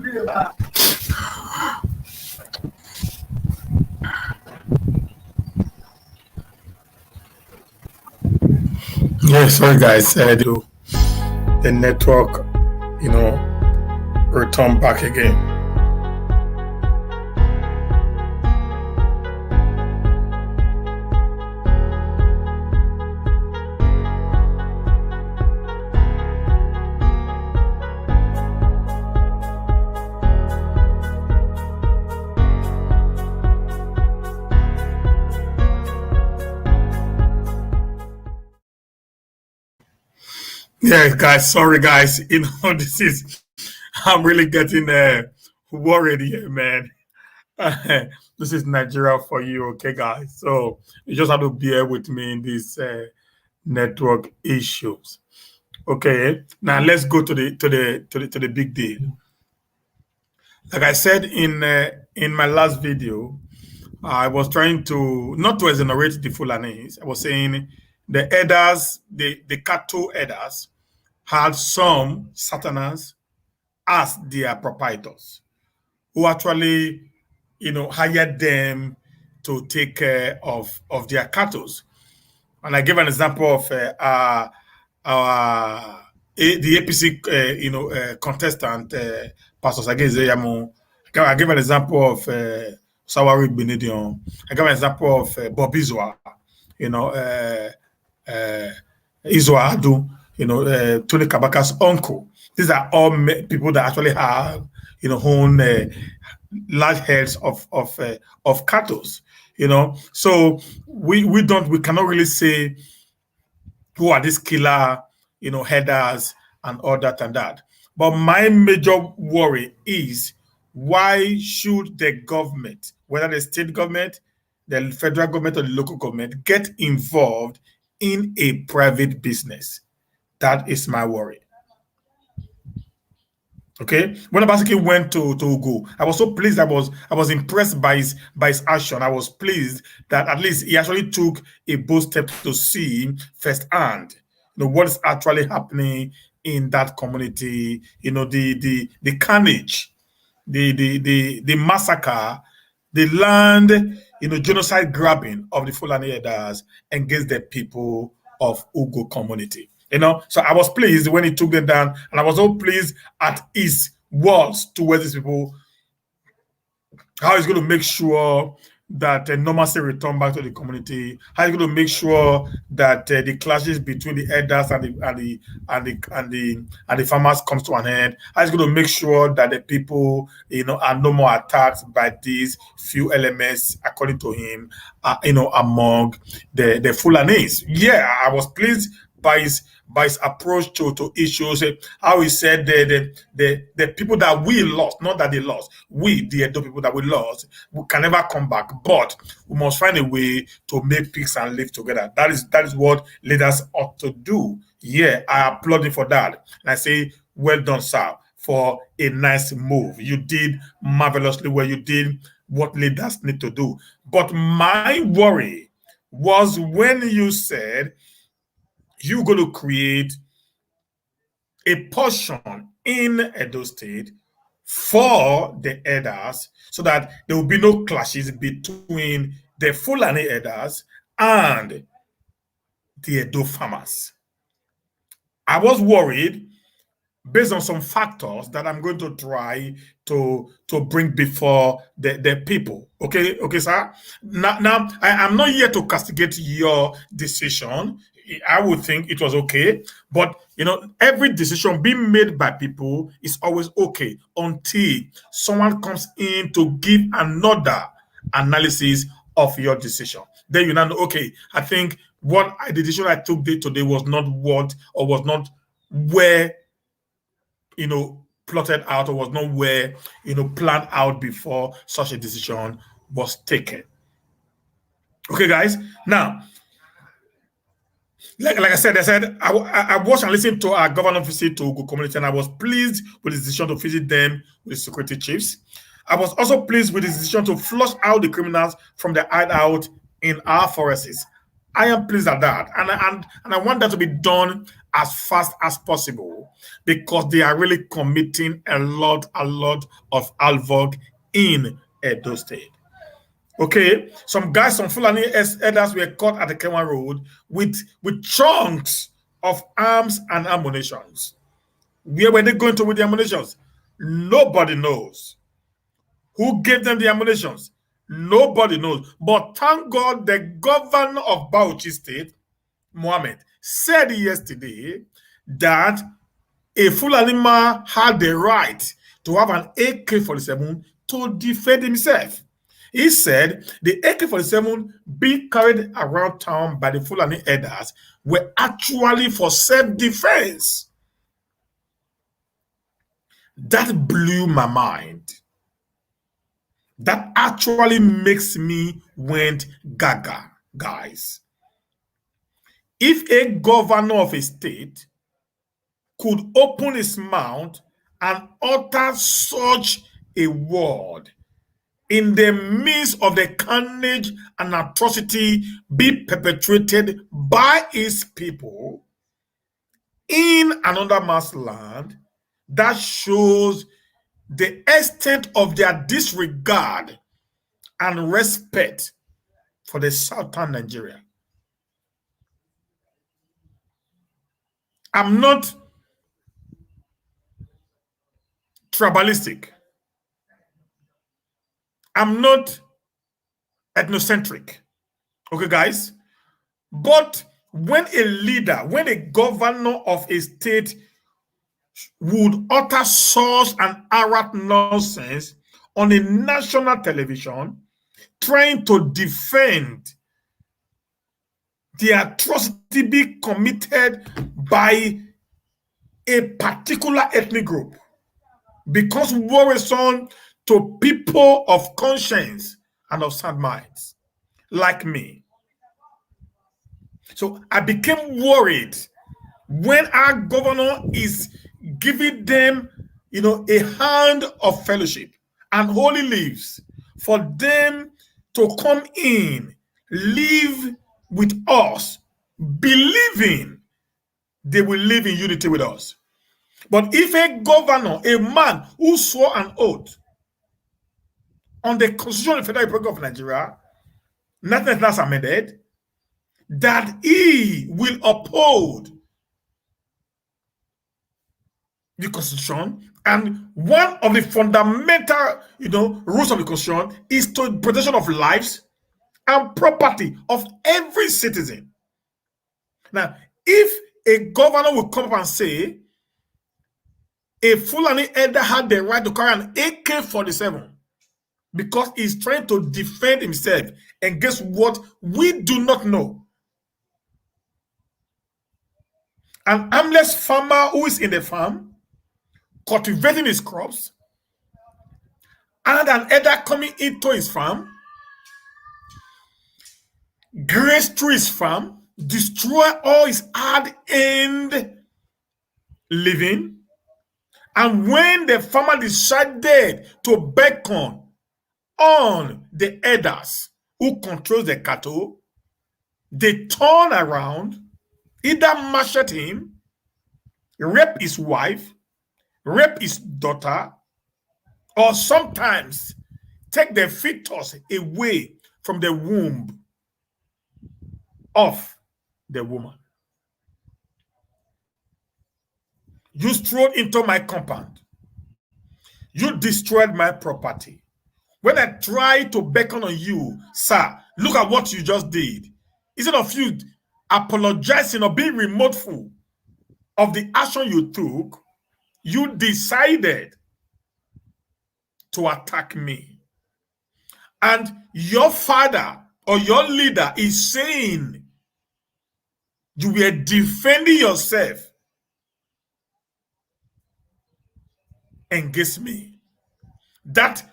Yeah, sorry guys, the network, return back again. Yeah, guys, sorry guys, I'm really getting worried here, man. This is Nigeria for you, okay, guys? So you just have to bear with me in these network issues. Okay, now let's go to the big deal. Like I said in my last video, I was trying to not to exonerate the Fulanis. I was saying the herders, the cattle herders, had some Satanans as their proprietors who actually, hired them to take care of their cattle. And I gave an example of the APC, contestant, Pastor Sage Zeyamu. I gave an example of Sawari Benedion. I gave an example of Bob Izwa, you know, uh, uh, Izwa Adu, Tony Kabaka's uncle. These are all people that actually have, own large herds of cattle. So we cannot really say who are these killer, headers and all that and that. But my major worry is why should the government, whether the state government, the federal government, or the local government, get involved in a private business? That is my worry. Okay, when Obaseki went to Ugo, I was so pleased. I was impressed by his action. I was pleased that at least he actually took a bold step to see firsthand, what is actually happening in that community. The carnage, the massacre, the land, genocide grabbing of the Fulani herders against the people of Ugo community. So I was pleased when he took them down, and I was so pleased at his words towards these people, how he's going to make sure that normalcy return back to the community, how he's going to make sure that the clashes between the elders and the farmers comes to an end, how he's going to make sure that the people, are no more attacked by these few elements, according to him, among the Fulanis. Yeah, I was pleased by his approach to issues, how he said the people that we lost, not that they lost, we, the Edo people that we lost, we can never come back, but we must find a way to make peace and live together. That is what leaders ought to do. Yeah, I applaud you for that. And I say, well done, sir, for a nice move. You did marvelously well. You did what leaders need to do. But my worry was when you said you're going to create a portion in Edo State for the herders so that there will be no clashes between the Fulani herders and the Edo farmers. I was worried based on some factors that I'm going to try to bring before the people. Okay, sir. Now I'm not here to castigate your decision. I would think it was okay, but every decision being made by people is always okay until someone comes in to give another analysis of your decision. Then you know, okay, I think the decision I took today was not what, or was not where plotted out, or was not where planned out before such a decision was taken. Okay, guys. Now, like I said, I watched and listened to our governor visit to Ugo community, and I was pleased with the decision to visit them with the security chiefs. I was also pleased with the decision to flush out the criminals from the hideout in our forests. I am pleased at that. And I want that to be done as fast as possible because they are really committing a lot of havoc in Edo State. Okay, some guys, some Fulani elders were caught at the Kenwan Road with chunks of arms and ammunitions. Where were they going to with the ammunitions? Nobody knows. Who gave them the ammunitions? Nobody knows. But thank God the governor of Bauchi State, Mohammed, said yesterday that a Fulani man had the right to have an AK-47 to defend himself. He said the AK-47 being carried around town by the Fulani elders were actually for self-defense. That blew my mind. That actually makes me went gaga, guys. If a governor of a state could open his mouth and utter such a word in the midst of the carnage and atrocity be perpetrated by his people in another man's land, that shows the extent of their disregard and respect for the southern Nigeria. I'm not tribalistic. I'm not ethnocentric. Okay, guys? But when a leader, when a governor of a state would utter such an arrant nonsense on a national television, trying to defend the atrocity being committed by a particular ethnic group, because worrisome to people of conscience and of sound minds like me. So I became worried when our governor is giving them, a hand of fellowship and holy leaves for them to come in, live with us, believing they will live in unity with us. But if a governor, a man who swore an oath on the Constitution of the Federal Republic of Nigeria, nothing else amended, that he will uphold the Constitution, and one of the fundamental, rules of the Constitution is to protection of lives and property of every citizen. Now, if a governor will come up and say a Fulani elder had the right to carry an AK-47 because he's trying to defend himself, and guess what? We do not know. An armless farmer who is in the farm, cultivating his crops, and an elder coming into his farm, graze through his farm, destroy all his hard-earned living, and when the farmer decided to beckon on the elders who controls the cattle, they turn around, either machete him, rape his wife, rape his daughter, or sometimes take the fetus away from the womb of the woman. You strode into my compound. You destroyed my property. When I tried to beckon on you, sir, look at what you just did. Instead of you apologizing or being remoteful of the action you took, you decided to attack me. And your father or your leader is saying you were defending yourself against me. That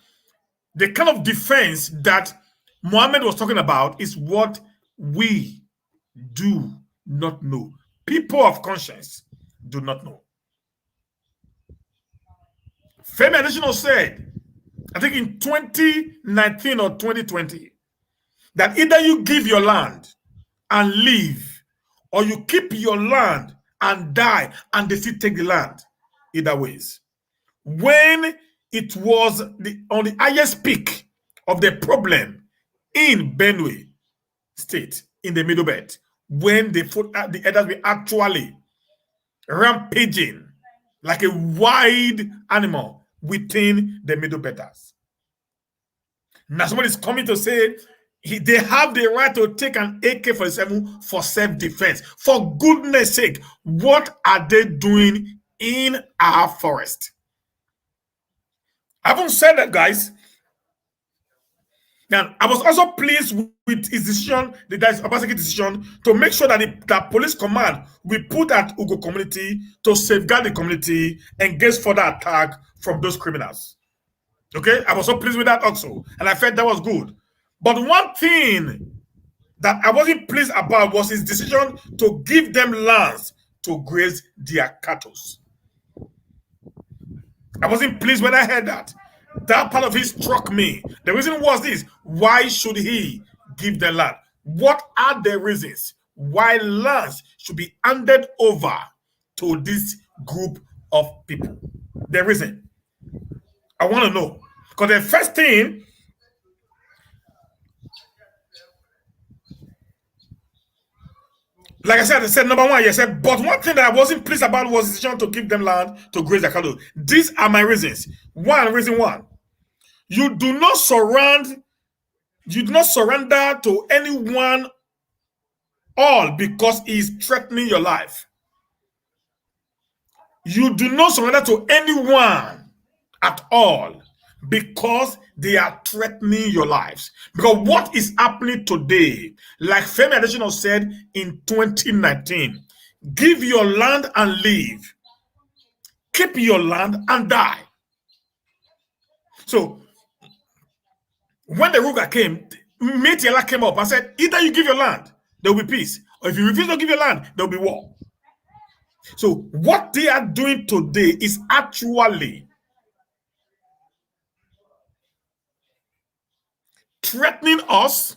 the kind of defense that Muhammad was talking about is what we do not know. People of conscience do not know. Femi Adesina said, I think in 2019 or 2020, that either you give your land and live, or you keep your land and die and they still take the land. Either ways. When it was on the highest peak of the problem in Benue State, in the Middle Belt, when the elders were actually rampaging like a wild animal within the Middle Belters. Now somebody's coming to say they have the right to take an AK-47 for self-defense. For goodness sake, what are they doing in our forest? I haven't said that, guys. Now, I was also pleased with his decision, the Obaseki decision, to make sure that the police command we put at Ugo community to safeguard the community against further attack from those criminals. Okay, I was so pleased with that also, and I felt that was good. But one thing that I wasn't pleased about was his decision to give them lands to graze their cattle. I wasn't pleased when I heard that. That part of it struck me. The reason was this: why should he give the land? What are the reasons why lands should be handed over to this group of people? The reason I want to know, because the first thing, like I said number one, yes, but one thing that I wasn't pleased about was the decision to give them land to graze their cattle. These are my reasons. Reason one, you do not surrender to anyone all because he is threatening your life. You do not surrender to anyone at all because they are threatening your lives. Because what is happening today, like Femi Adesina said in 2019, give your land and live. Keep your land and die. So when the Ruga came, Metiela came up and said, either you give your land, there will be peace. Or if you refuse to give your land, there will be war. So what they are doing today is actually threatening us,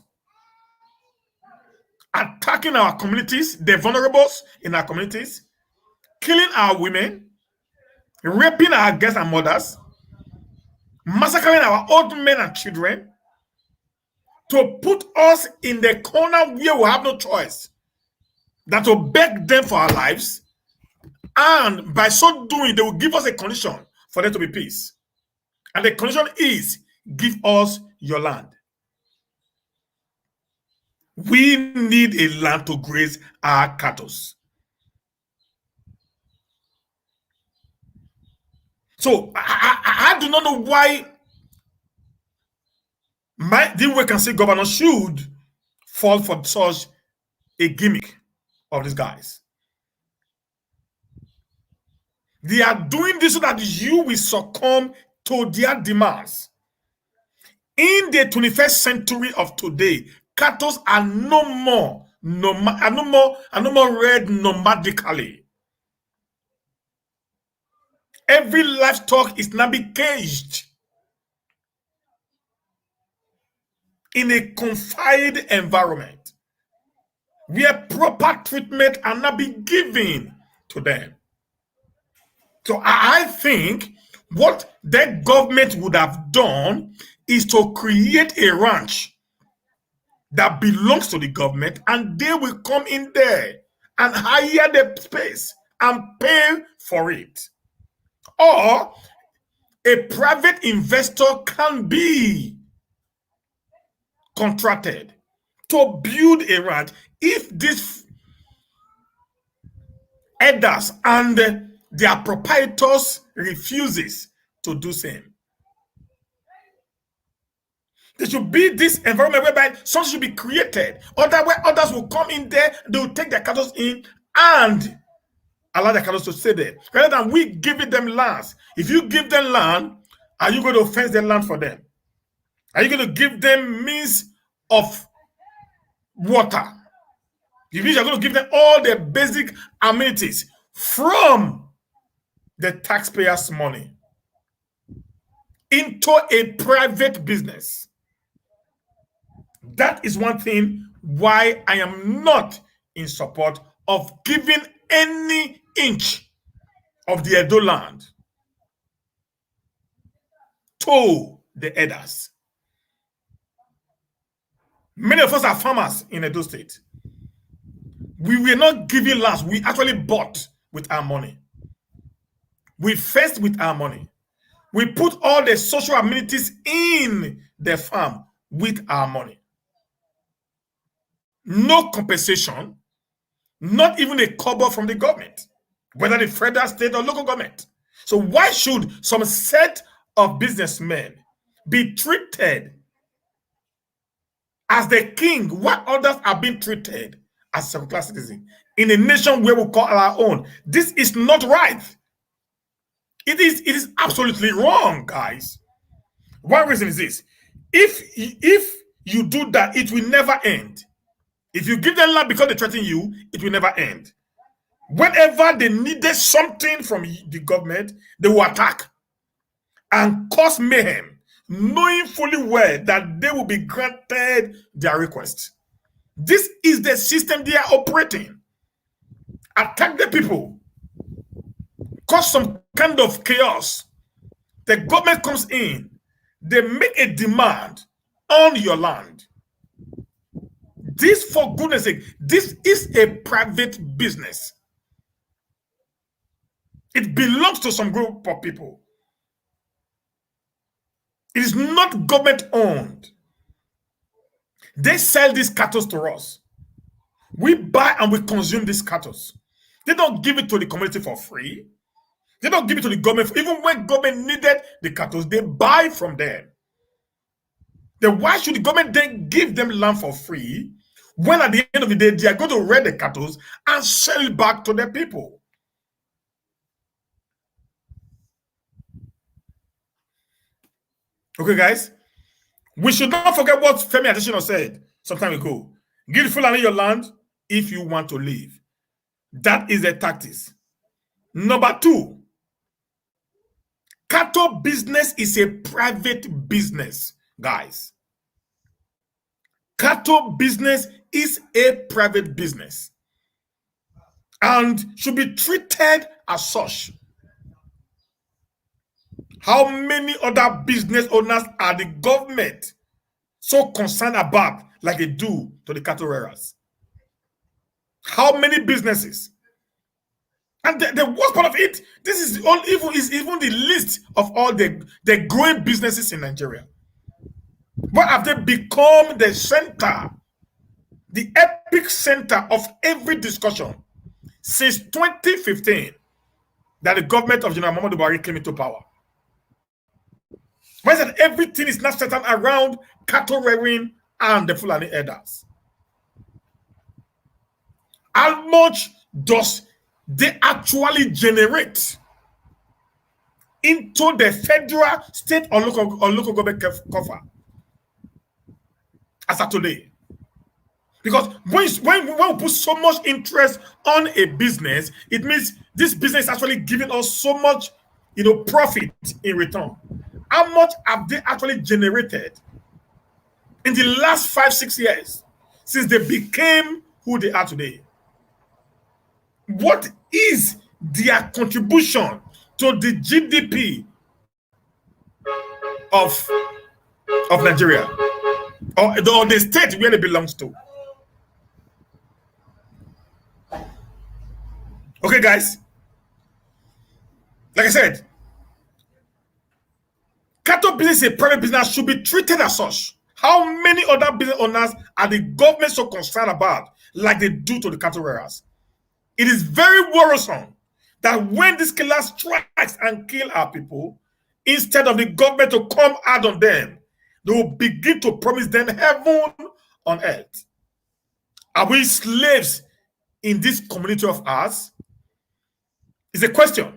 attacking our communities, the vulnerables in our communities, killing our women, raping our girls and mothers, massacring our old men and children, to put us in the corner where we have no choice than to beg them for our lives. And by so doing, they will give us a condition for there to be peace. And the condition is, give us your land. We need a land to graze our cattle. So I do not know why the vacancy governor should fall for such a gimmick of these guys. They are doing this so that you will succumb to their demands. In the 21st century of today, cattle are no more reared nomadically. Every livestock is now be caged in a confined environment where proper treatment are not be given to them. So I think what the government would have done is to create a ranch that belongs to the government, and they will come in there and hire the space and pay for it. Or a private investor can be contracted to build a ranch if these elders and their proprietors refuses to do same. There should be this environment whereby something should be created. Otherwise, others will come in there, they will take their cattle in and allow their cattle to stay there. Rather than we giving them lands. If you give them land, are you going to fence the land for them? Are you going to give them means of water? It means you're going to give them all the basic amenities from the taxpayers' money into a private business. That is one thing why I am not in support of giving any inch of the Edo land to the Edas. Many of us are farmers in Edo State. We were not giving lands, we actually bought with our money. We faced with our money. We put all the social amenities in the farm with our money. No compensation, not even a kobo from the government, whether the federal, state, or local government. So why should some set of businessmen be treated as the king while others are being treated as second-class citizens in a nation where we call our own? This is not right. It is absolutely wrong, guys. One reason is this: if you do that, it will never end. If you give them land because they threaten you, it will never end. Whenever they needed something from the government, they will attack and cause mayhem, knowing fully well that they will be granted their request. This is the system they are operating. Attack the people, cause some kind of chaos. The government comes in, they make a demand on your land. This, for goodness sake, this is a private business. It belongs to some group of people. It is not government owned. They sell these cattle to us. We buy and we consume these cattle. They don't give it to the community for free. They don't give it to the government. Even when government needed the cattle, they buy from them. Then why should the government then give them land for free when at the end of the day they are going to raid the cattle and sell it back to their people? Okay, guys, we should not forget what Femi Adesina said some time ago. Give the Fulani your land if you want to live. That is the tactics. Number two, cattle business is a private business, guys. Cattle business is a private business and should be treated as such. How many other business owners are the government so concerned about like they do to the cattle rearers? How many businesses? And the worst part of it, this is even the list of all the growing businesses in Nigeria. What have they become the center, the epic center of every discussion since 2015 that the government of General Muhammadu Buhari came into power? Why is that everything is now centered around cattle rearing and the Fulani herders? How much does they actually generate into the federal, state, or local government cover as of today? Because when we put so much interest on a business, it means this business is actually giving us so much, profit in return. How much have they actually generated in the last 5-6 years since they became who they are today? What is their contribution to the GDP of Nigeria or the state where it belongs to? Okay, guys. Like I said, cattle business is a private business, should be treated as such. How many other business owners are the government so concerned about like they do to the cattle rearers? It is very worrisome that when these killers strikes and kill our people, instead of the government to come out on them, they will begin to promise them heaven on earth. Are we slaves in this community of ours? It's a question.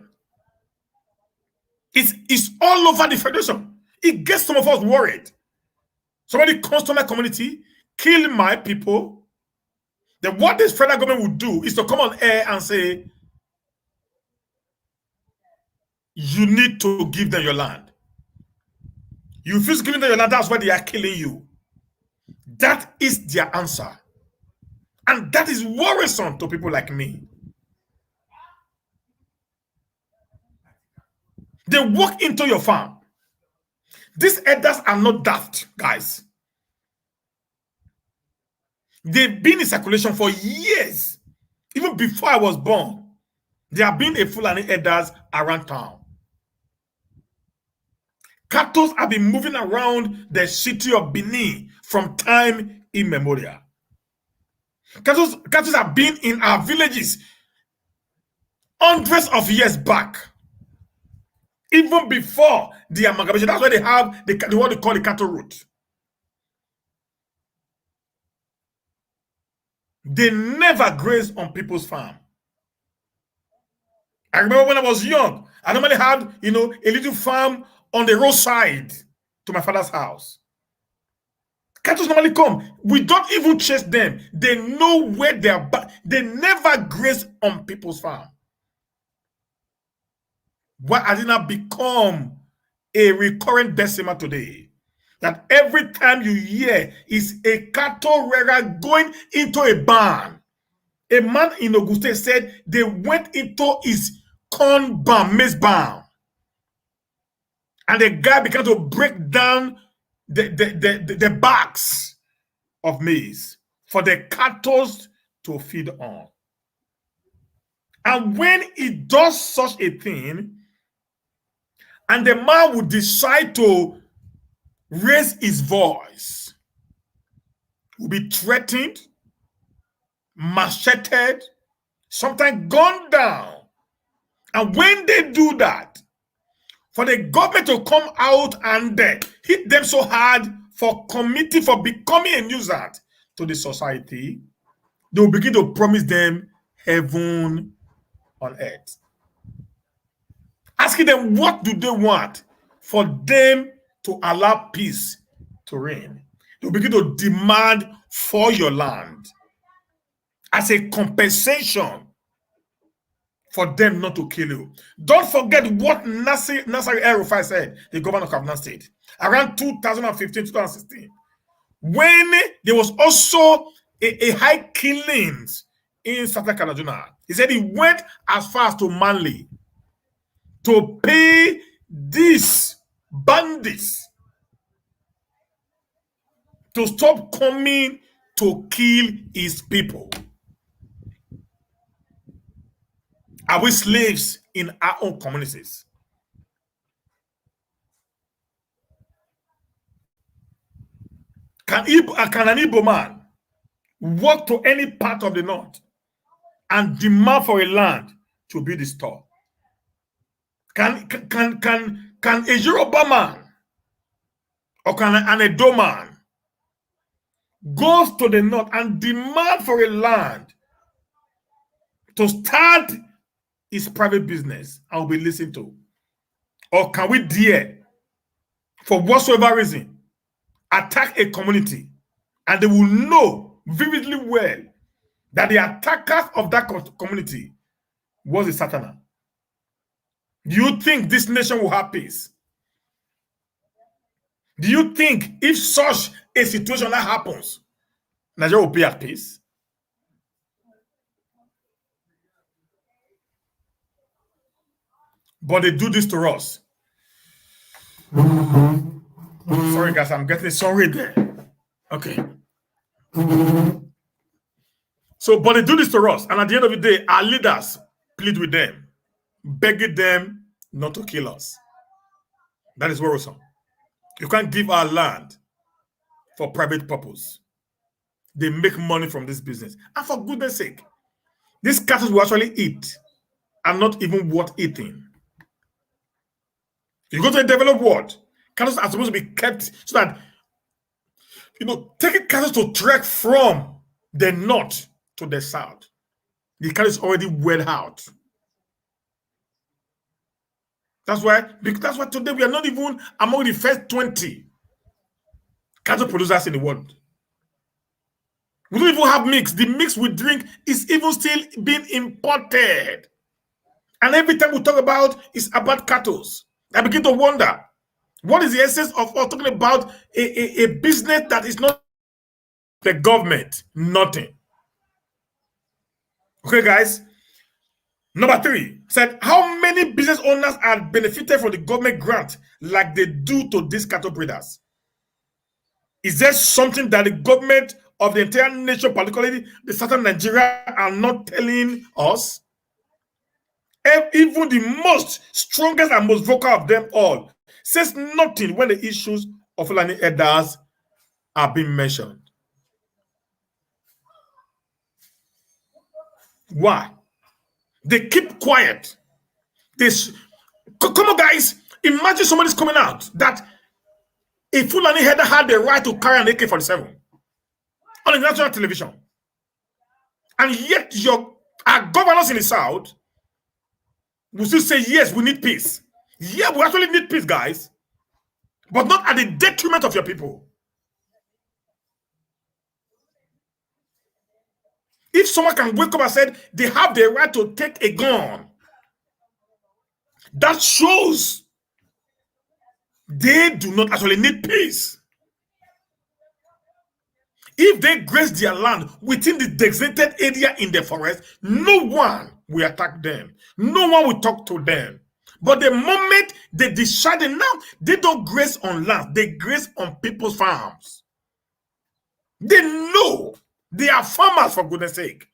It's all over the federation. It gets some of us worried. Somebody comes to my community, kill my people. Then what this federal government would do is to come on air and say, you need to give them your land. You refuse giving them your land, that's why they are killing you. That is their answer. And that is worrisome to people like me. They walk into your farm. These elders are not daft, guys. They've been in circulation for years. Even before I was born, there have been a fulani elders around town. Cattle have been moving around the city of Benin from time immemorial. Cattle have been in our villages hundreds of years back. Even before the amalgamation. That's why they have what they call the cattle route. They never graze on people's farm. I remember when I was young, I normally had, a little farm on the roadside to my father's house. Cattle normally come. We don't even chase them. They know where they are. They never graze on people's farm. Why has it not become a recurrent decimal today? That every time you hear is a cattle rearer going into a barn. A man in Auguste said they went into his corn barn, maize barn. And the guy began to break down the bags of maize for the cattle to feed on. And when he does such a thing, and the man would decide to raise his voice, will be threatened, macheted, sometimes gunned down. And when they do that, for the government to come out and hit them so hard for becoming a nuisance to the society, they will begin to promise them heaven on earth. Asking them what do they want for them to allow peace to reign. They'll begin to demand for your land as a compensation for them not to kill you. Don't forget what Nasir El-Rufai said, the governor of Kaduna State, around 2015, 2016, when there was also a high killings in Southern Kaduna. He said he went as far as to Manly to pay these bandits to stop coming to kill his people. Are we slaves in our own communities? Can an Igbo man walk to any part of the north and demand for a land to build a store? Can a Yoruba man or can an Edo man go to the north and demand for a land to start his private business and will be listened to? Or can we dare, for whatsoever reason, attack a community and they will know vividly well that the attackers of that community was a Satana? Do you think this nation will have peace? Do you think if such a situation that happens, Nigeria will be at peace? But they do this to us. Sorry, guys, I'm getting sorry there. Okay. So, but they do this to us. And at the end of the day, our leaders plead with them, begging them not to kill us. That is worrisome. You can't give our land for private purpose. They make money from this business. And for goodness sake, these cattle will actually eat and not even worth eating. You go to a developed world, cattle are supposed to be kept so that, taking cattle to trek from the north to the south. The cattle is already well out. That's why today we are not even among the first 20 cattle producers in the world. We don't even have mix. The mix we drink is even still being imported. And every time we talk about is about cattle, I begin to wonder, what is the essence of us talking about a business that is not the government? Nothing. Okay, guys. Number 3 said, how many business owners are benefited from the government grant like they do to these cattle breeders? Is there something that the government of the entire nation, particularly the southern Nigeria, are not telling us? Even the most strongest and most vocal of them all says nothing when the issues of Fulani elders are being mentioned. Why? They keep quiet. Come on, guys. Imagine somebody's coming out that a Fulani header had the right to carry an AK-47 on the national television. And yet our governors in the South will still say, yes, we need peace. Yeah, we actually need peace, guys. But not at the detriment of your people. If someone can wake up and say they have the right to take a gun, that shows they do not actually need peace. If they graze their land within the designated area in the forest, no one will attack them. No one will talk to them. But the moment they decide now, they don't graze on land, they graze on people's farms. They know they are farmers, for goodness sake.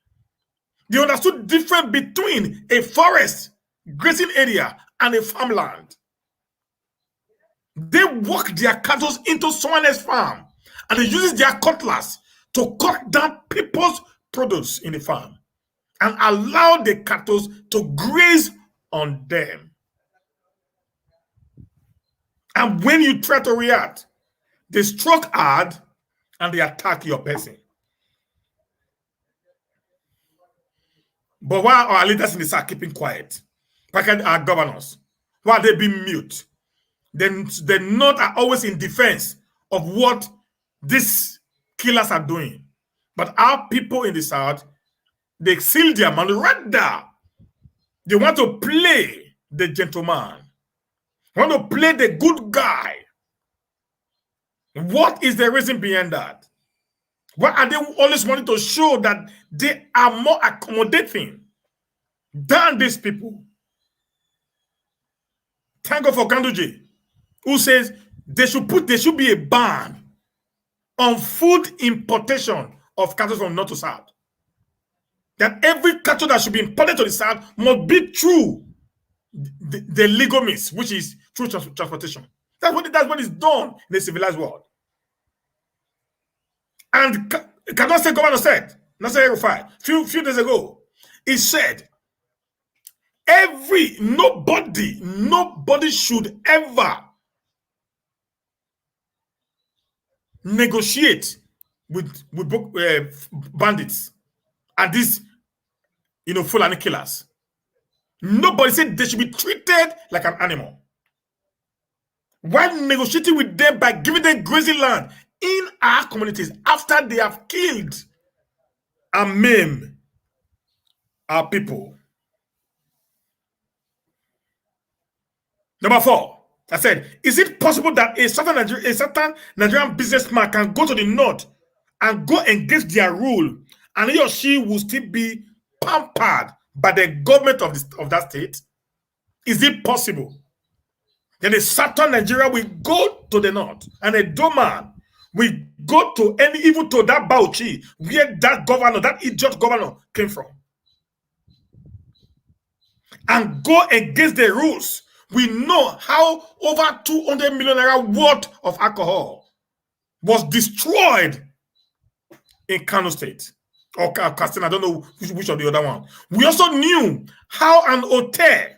They understood the difference between a forest grazing area and a farmland. They walk their cattle into someone else's farm and they use their cutlass to cut down people's produce in the farm and allow the cattle to graze on them. And when you try to react, they struck hard and they attack your person. But while our leaders in the South are keeping quiet, particularly our governors, while they being mute, then the North are always in defense of what these killers are doing. But our people in the South, they seal their mouth. Rather, they want to play the gentleman, want to play the good guy. What is the reason behind that? Why are they always wanting to show that they are more accommodating than these people? Thank God for Ganduje, who says there should be a ban on food importation of cattle from north to south. That every cattle that should be imported to the south must be through the legal means, which is through transportation. That's what is done in the civilized world. And Kaduna State Governor said, Nasser El-Rufai, few days ago, he said, nobody should ever negotiate with bandits and these, Fulani killers. Nobody said they should be treated like an animal. While negotiating with them by giving them grazing land in our communities after they have killed and maimed our people. Number 4, I said, is it possible that a certain Nigerian businessman can go to the north and go against their rule and he or she will still be pampered by the government of that state? Is it possible? Then a certain Nigeria will go to the north and a Doman will go to even to that Bauchi where that idiot governor came from and go against the rules. We know how over 200 million naira worth of alcohol was destroyed in Kano State or Katsina. I don't know which of the other one. We also knew how an hotel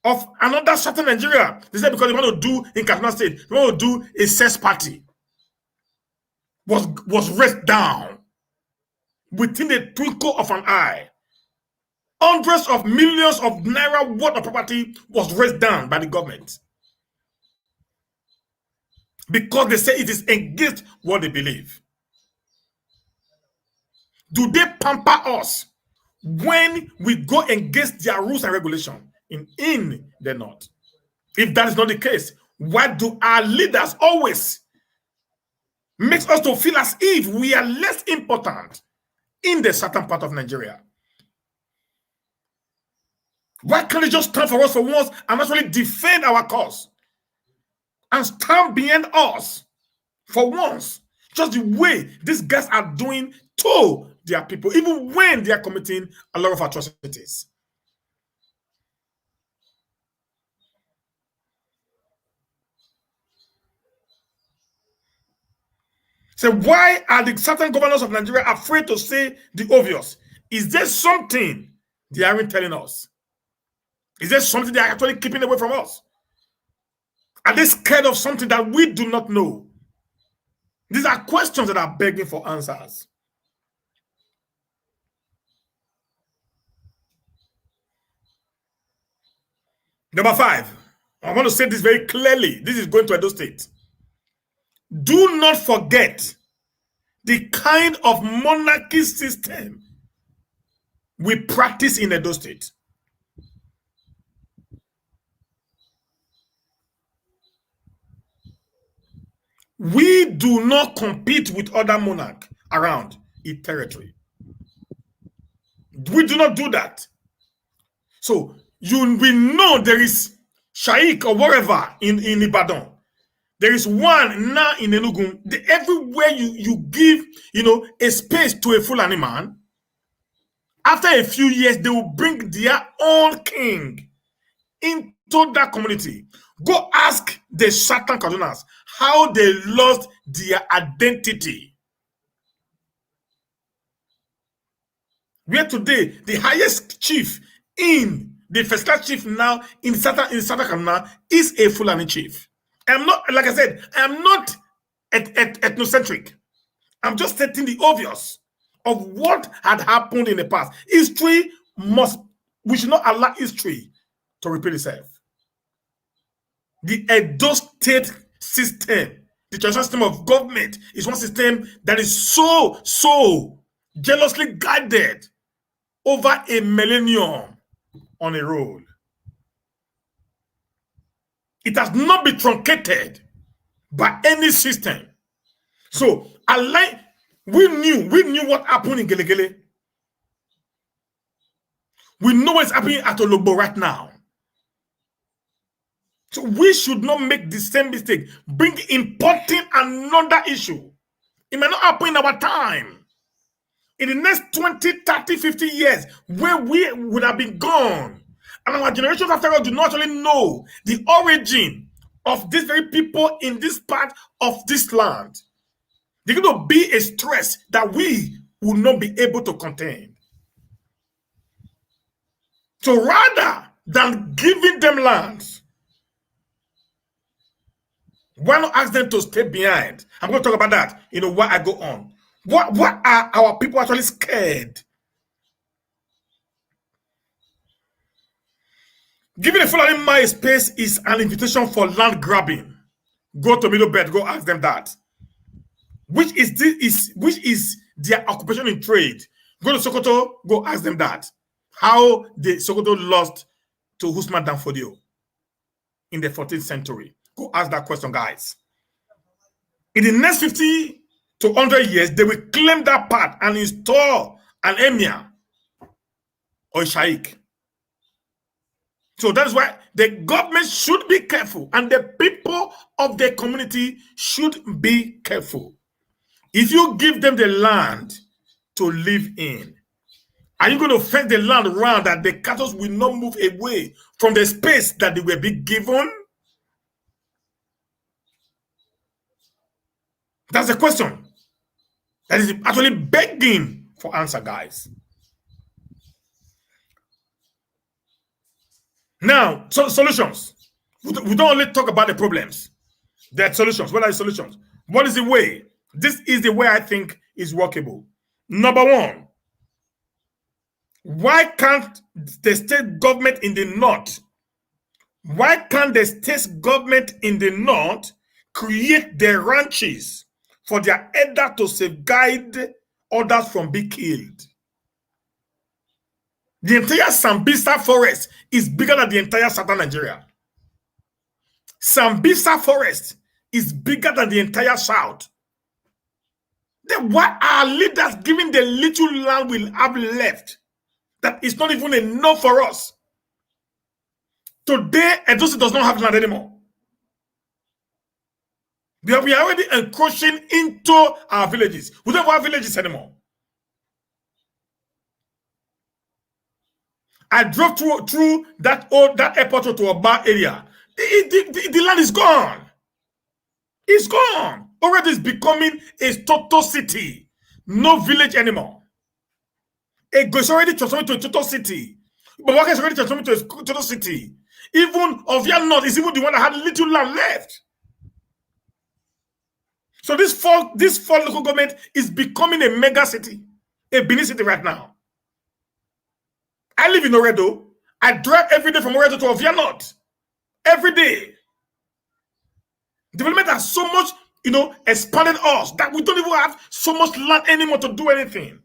of another certain Nigeria, they said because they want to do in Katsina State, they want to do a sex party, was raised down within the twinkle of an eye. Hundreds of millions of naira worth of property was raised down by the government because they say it is against what they believe. Do they pamper us when we go against their rules and regulations in the north? If that is not the case, why do our leaders always make us to feel as if we are less important in the southern part of Nigeria? Why can't they just stand for us for once and actually defend our cause and stand behind us for once? Just the way these guys are doing to their people, even when they are committing a lot of atrocities. So why are the certain governors of Nigeria afraid to say the obvious? Is there something they aren't telling us? Is there something they are actually keeping away from us? Are they scared of something that we do not know? These are questions that are begging for answers. Number 5, I want to say this very clearly. This is going to Edo State. Do not forget the kind of monarchy system we practice in Edo State. We do not compete with other monarchs around its territory. We do not do that. So we know there is Shaik or wherever in Ibadan. There is one now in Enugu. Everywhere you give, a space to a Fulani man, after a few years, they will bring their own king into that community. Go ask the Shatan Kadunas how they lost their identity. Where today, the highest chief in the first class chief now in Satan Kaduna is a Fulani chief. I'm not, like I said, I'm not ethnocentric. I'm just stating the obvious of what had happened in the past. We should not allow history to repeat itself. The Edo State system, the traditional system of government, is one system that is so jealously guided over a millennium on a roll. It has not been truncated by any system. So, we knew what happened in Gelegele. We know what's happening at Ologbo right now. So we should not make the same mistake. Bring importing another issue. It may not happen in our time. In the next 20, 30, 50 years, where we would have been gone. And our generations after us do not actually know the origin of these very people in this part of this land. They're going to be a stress that we will not be able to contain. So rather than giving them lands, why not ask them to stay behind? I'm going to talk about that, while I go on. What are our people actually scared? Giving a Fulani man space is an invitation for land grabbing. Go to Middle Belt, go ask them that. Which is their occupation in trade. Go to Sokoto, go ask them that. How the Sokoto lost to Usman Danfodio in the 14th century. Go ask that question, guys. In the next 50 to 100 years, they will claim that part and install an emir or a sheikh. So that's why the government should be careful and the people of the community should be careful. If you give them the land to live in, are you going to fence the land around that the cattle will not move away from the space that they will be given? That's the question that is actually begging for answer, guys. Now, solutions. We don't only talk about the problems. There are solutions. What are the solutions? What is the way? This is the way I think is workable. Number 1, why can't the state government in the north, create the ranches for their elder to safeguard others from being killed? The entire Sambisa forest is bigger than the entire southern Nigeria. Sambisa forest is bigger than the entire south. Then why are leaders giving the little land we have left that is not even enough for us? Today, Edo State does not have land anymore. We are already encroaching into our villages. We don't have villages anymore. I drove through that airport to Oba area. The land is gone. It's gone. Already it's becoming a total city. No village anymore. It's already transformed into a total city. Bawaka is already transformed into a total city. Even Ovia North is even the one that had little land left. So this four local government is becoming a mega city, a Benin city right now. I live in Oredo. I drive every day from Oredo to Ovia North. Every day. Development has so much, expanded us that we don't even have so much land anymore to do anything.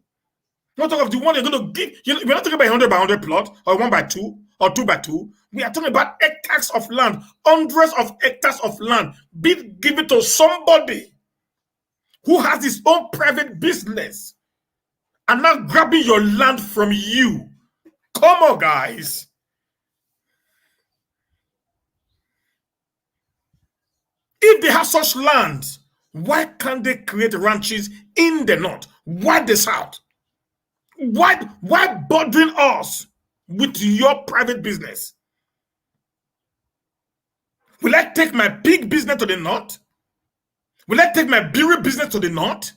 Not talking of the one you're going to give. We're not talking about 100 by 100 plot or 1 by 2 or 2 by 2. We are talking about hectares of land, hundreds of hectares of land being given to somebody who has his own private business and not grabbing your land from you. Come on, guys. If they have such land, why can't they create ranches in the north? Why the south? Why bothering us with your private business? Will I take my pig business to the north? Will I take my brewery business to the north?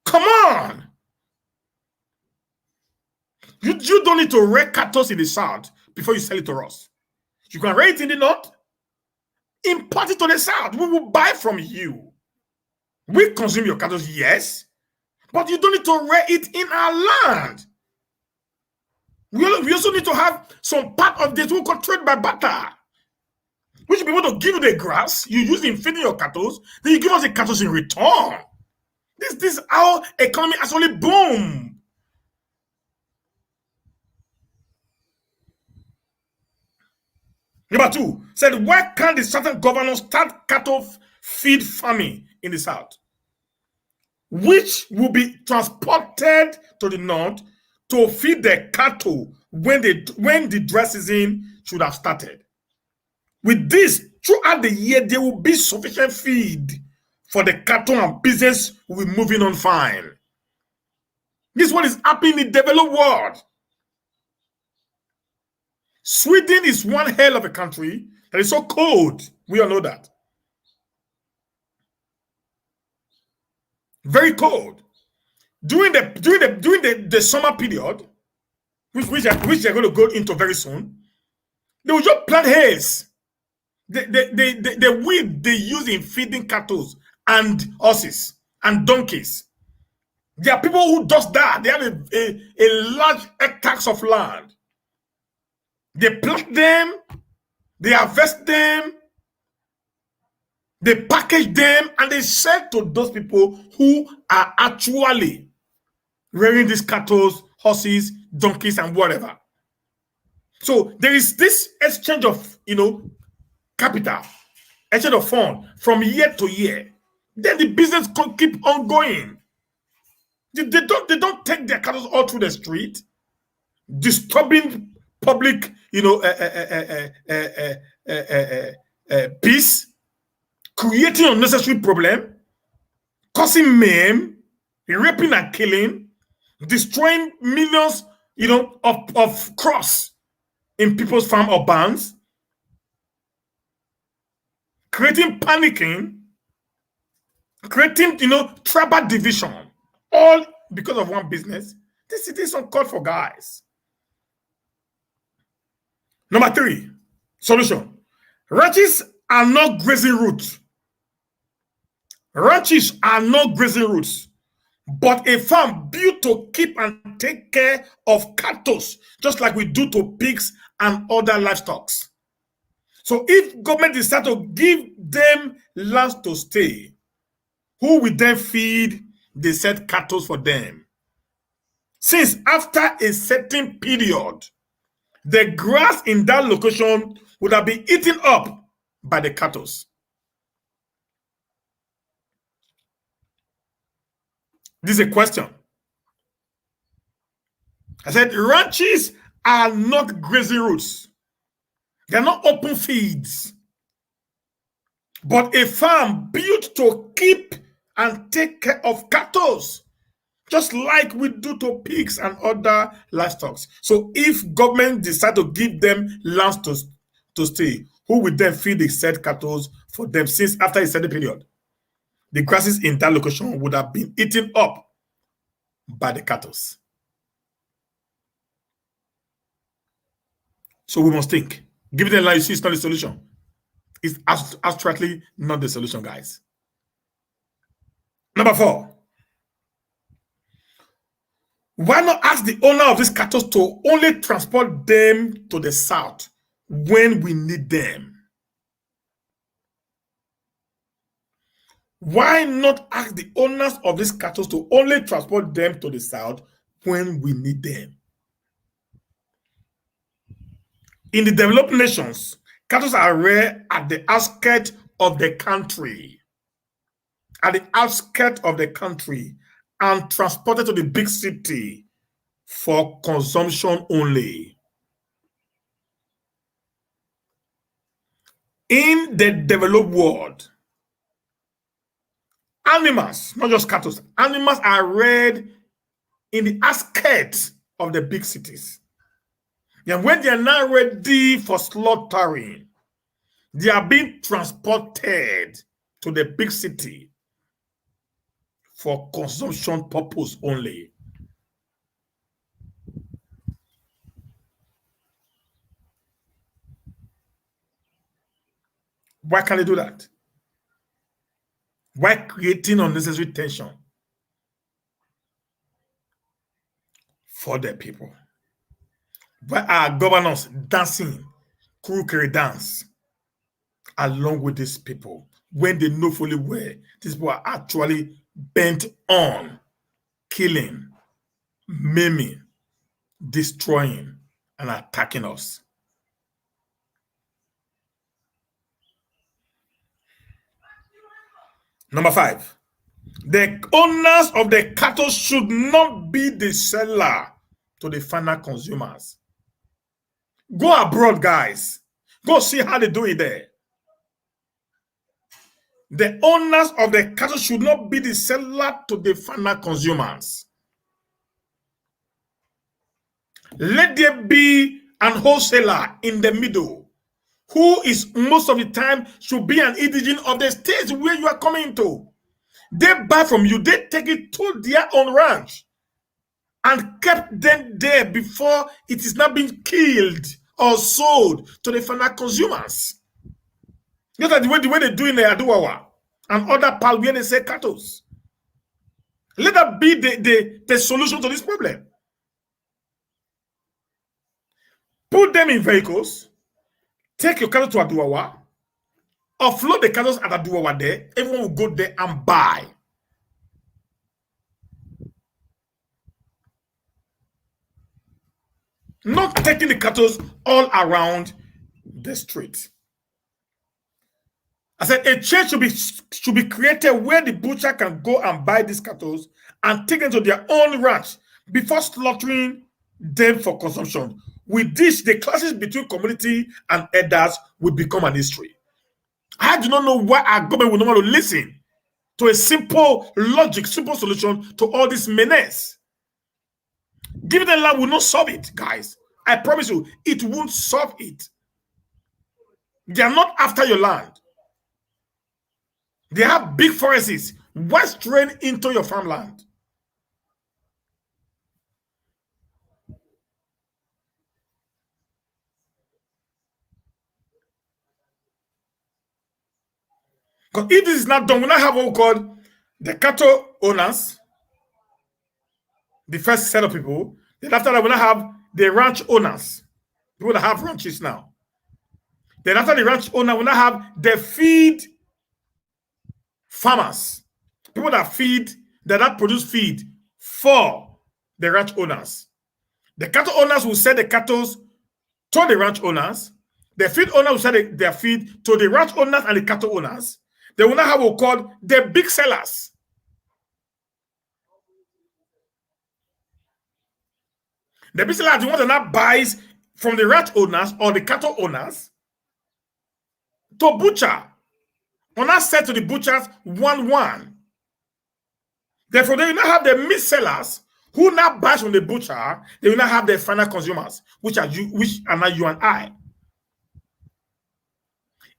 Come on. You don't need to rear cattle in the south before you sell it to us. You can rear it in the north, import it to the south. We will buy from you. We consume your cattle, yes, but you don't need to rear it in our land. We also need to have some part of this we control by barter. We should be able to give you the grass you use in feeding your cattle, then you give us the cattle in return. This is how economy has only boomed. Number 2 said, why can't the southern governors start cattle feed farming in the south, which will be transported to the north to feed the cattle when the dry season should have started? With this, throughout the year, there will be sufficient feed for the cattle and business will be moving on fine. This is what is happening in the developed world. Sweden is one hell of a country that is so cold. We all know that. Very cold. During the summer period, which they're going to go into very soon, they will just plant hays. The weed they use in feeding cattle and horses and donkeys. There are people who does that. They have a large hectares of land. They plant them, they harvest them, they package them, and they sell to those people who are actually rearing these cattle, horses, donkeys, and whatever. So there is this exchange of capital, exchange of fund from year to year. Then the business can keep on going. They don't take their cattle all through the street, disturbing public peace, creating unnecessary problem, causing maim, raping and killing, destroying millions of crops in people's farm or barns, creating panicking, creating tribal division, all because of one business. This is uncalled for, guys. Number 3, solution. Ranches are not grazing routes. Ranches are not grazing routes, but a farm built to keep and take care of cattle, just like we do to pigs and other livestock. So if government decides to give them lands to stay, who will then feed the said cattle for them? Since after a certain period, the grass in that location would have been eaten up by the cattle. This is a question. I said ranches are not grazing routes, They're not open feeds, but a farm built to keep and take care of cattle, just like we do to pigs and other livestock. So if government decide to give them lands to stay, who will then feed the said cattle for them since after a certain period? The grasses in that location would have been eaten up by the cattle. So we must think. Giving them land, you see, it's not the solution. It's abstractly not the solution, guys. Number 4, why not ask the owner of these cattle to only transport them to the south when we need them? Why not ask the owners of these cattle to only transport them to the south when we need them? In the developed nations, cattle are rare at the outskirts of the country. At the outskirts of the country and transported to the big city for consumption only. In the developed world, animals, not just cattle, animals are reared in the outskirts of the big cities. And when they are now ready for slaughtering, they are being transported to the big city for consumption purpose only. Why can't they do that? Why creating unnecessary tension for the people? Why are governors dancing crookery dance along with these people when they know fully well these people are actually bent on killing, maiming, destroying, and attacking us? Number 5, the owners of the cattle should not be the seller to the final consumers. Go abroad, guys. Go see how they do it there. The owners of the cattle should not be the seller to the final consumers. Let there be an wholesaler in the middle who is most of the time should be an indigene of the states where you are coming to. They buy from you, they take it to their own ranch and kept them there before it is not being killed or sold to the final consumers. Just like the way they do in the Aduwawa and other parts where they sell cattle. Let that be the solution to this problem. Put them in vehicles, take your cattle to Aduwawa, offload the cattle at Aduwawa there, everyone will go there and buy. Not taking the cattle all around the street. I said a chain should be created where the butcher can go and buy these cattle and take them to their own ranch before slaughtering them for consumption. With this, the clashes between community and elders will become an history. I do not know why our government will not want to listen to a simple logic, simple solution to all this menace. Giving them land will not solve it, guys. I promise you, it won't solve it. They are not after your land. They have big forests. Why strain into your farmland? Because if this is not done, we now have what we call the cattle owners, the first set of people. Then after that, we now have the ranch owners, people that have ranches now. Then after the ranch owner, we now have the feed farmers, people that produce feed for the ranch owners. The cattle owners will sell the cattle to the ranch owners. The feed owners will sell their feed to the ranch owners and the cattle owners. They will now have what we call the big sellers. The big sellers are the ones that now buys from the ranch owners or the cattle owners to butcher. Una said to the butchers 1-1. Therefore, they will not have the meat sellers who now buy from the butcher. They will not have the final consumers, which are not you and I.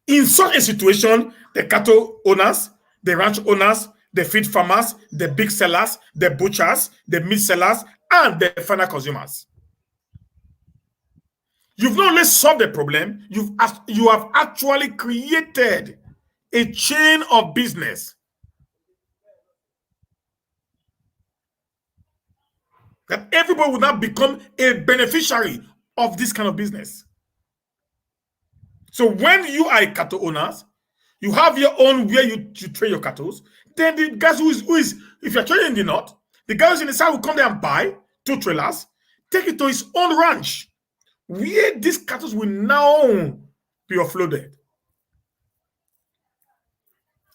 In such a situation, the cattle owners, the ranch owners, the feed farmers, the big sellers, the butchers, the meat sellers, and the final consumers. You've not only solved the problem, you have actually created a chain of business that everybody will now become a beneficiary of this kind of business. So when you are a cattle owners, you have your own where you train your cattle. Then the guys who is if you're training in the north, the guys in the south will come there and buy 2 trailers, take it to his own ranch, where these cattle will now be offloaded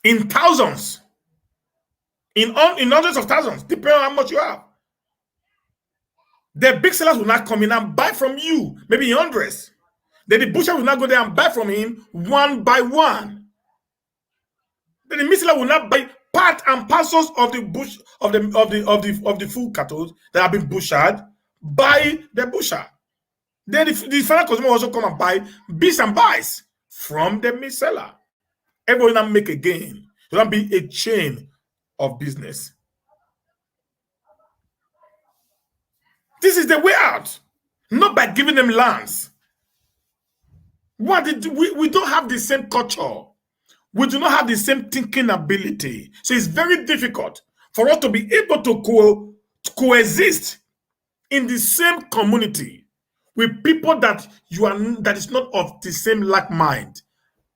in thousands, in hundreds of thousands, depending on how much you have. The big sellers will not come in and buy from you, maybe in hundreds. Then the butcher will not go there and buy from him one by one. Then the meat seller will not buy part and parcels of the bush of the full cattle that have been butchered by the butcher. Then the final consumer will also come and buy bits and buys from the meat seller. Everyone will not make a gain. It will not be a chain of business. This is the way out, not by giving them lands. We don't have the same culture. We do not have the same thinking ability. So it's very difficult for us to be able to coexist in the same community with people that is not of the same like mind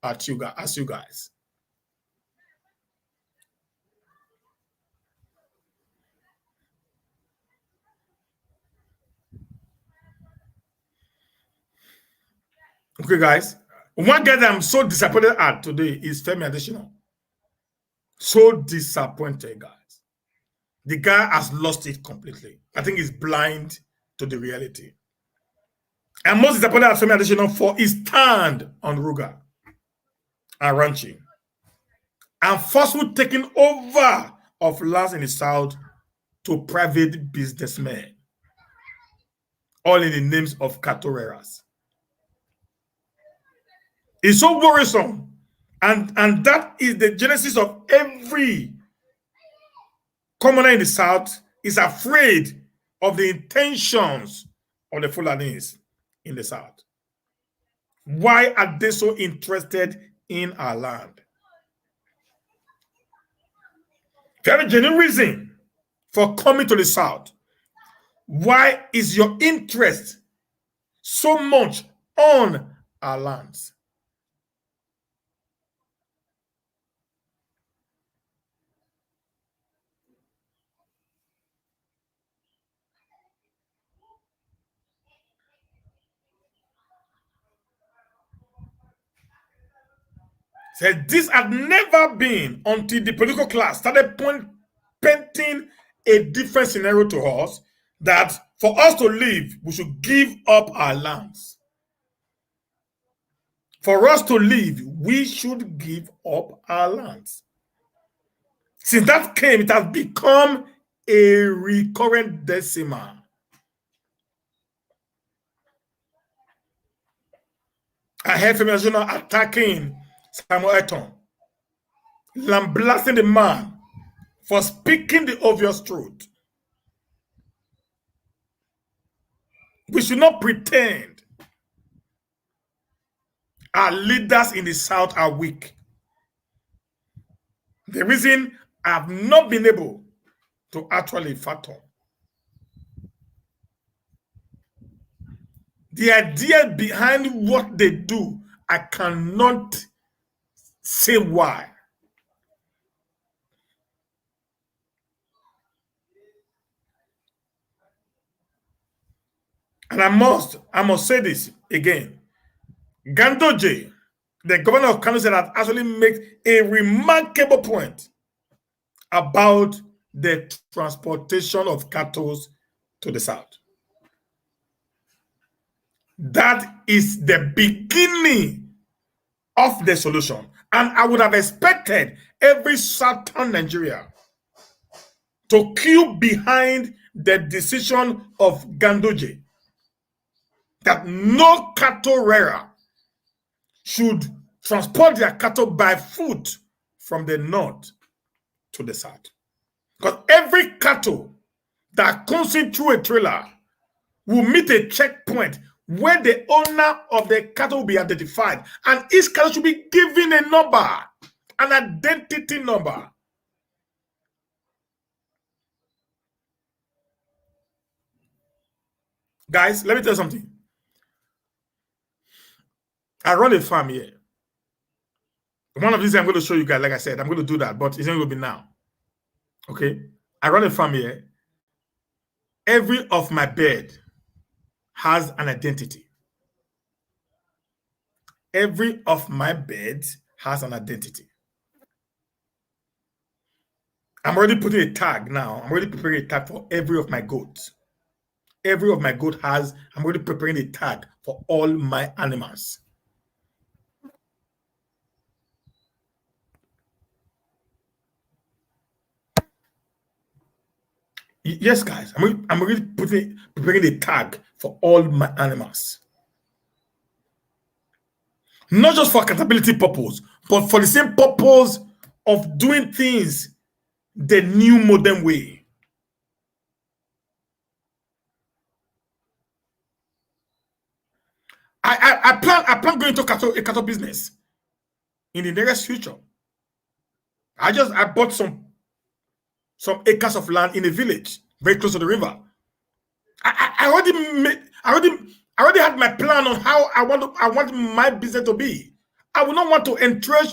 as you guys. Okay, guys. One guy that I'm so disappointed at today is Femi Adesina. So disappointed, guys. The guy has lost it completely. I think he's blind to the reality. I'm most disappointed at Femi Adesina for his stand on Ruga and ranching and forceful taking over of lands in the south to private businessmen, all in the names of cattle rearers. It's so worrisome. And that is the genesis of every commoner in the south is afraid of the intentions of the Fulanis in the south. Why are they so interested in our land? Very genuine reason for coming to the south. Why is your interest so much on our lands? Said this had never been until the political class started painting a different scenario to us that for us to live, we should give up our lands. For us to live, we should give up our lands. Since that came, it has become a recurrent decimal. I heard from Azuna attacking Samuel Eton, lambasting the man for speaking the obvious truth. We should not pretend our leaders in the South are weak. The reason I have not been able to actually fathom the idea behind what they do, I cannot say why. And I must say this again. Gandoje, the governor of Kano State, has actually made a remarkable point about the transportation of cattle to the south. That is the beginning of the solution. And I would have expected every southern Nigeria to queue behind the decision of Gandoje that no cattle rearer should transport their cattle by foot from the north to the south. Because every cattle that comes in through a trailer will meet a checkpoint where the owner of the cattle will be identified, and each cattle should be given a number, an identity number. Guys, let me tell you something. I run a farm here. One of these I'm going to show you guys, like I said, I'm going to do that, but it's not going to be now. Okay? I run a farm here. Every of my bed has an identity. Every of my beds has an identity. I'm already putting a tag now. I'm already preparing a tag for every of my goats. Every of my goat has, I'm already preparing a tag for all my animals. Yes, guys, I'm already preparing a tag for all my animals. Not just for accountability purpose, but for the same purpose of doing things the new modern way. I plan going into a cattle business in the nearest future. I bought some acres of land in a village very close to the river. I already had my plan on how I want my business to be. I would not want to entrench,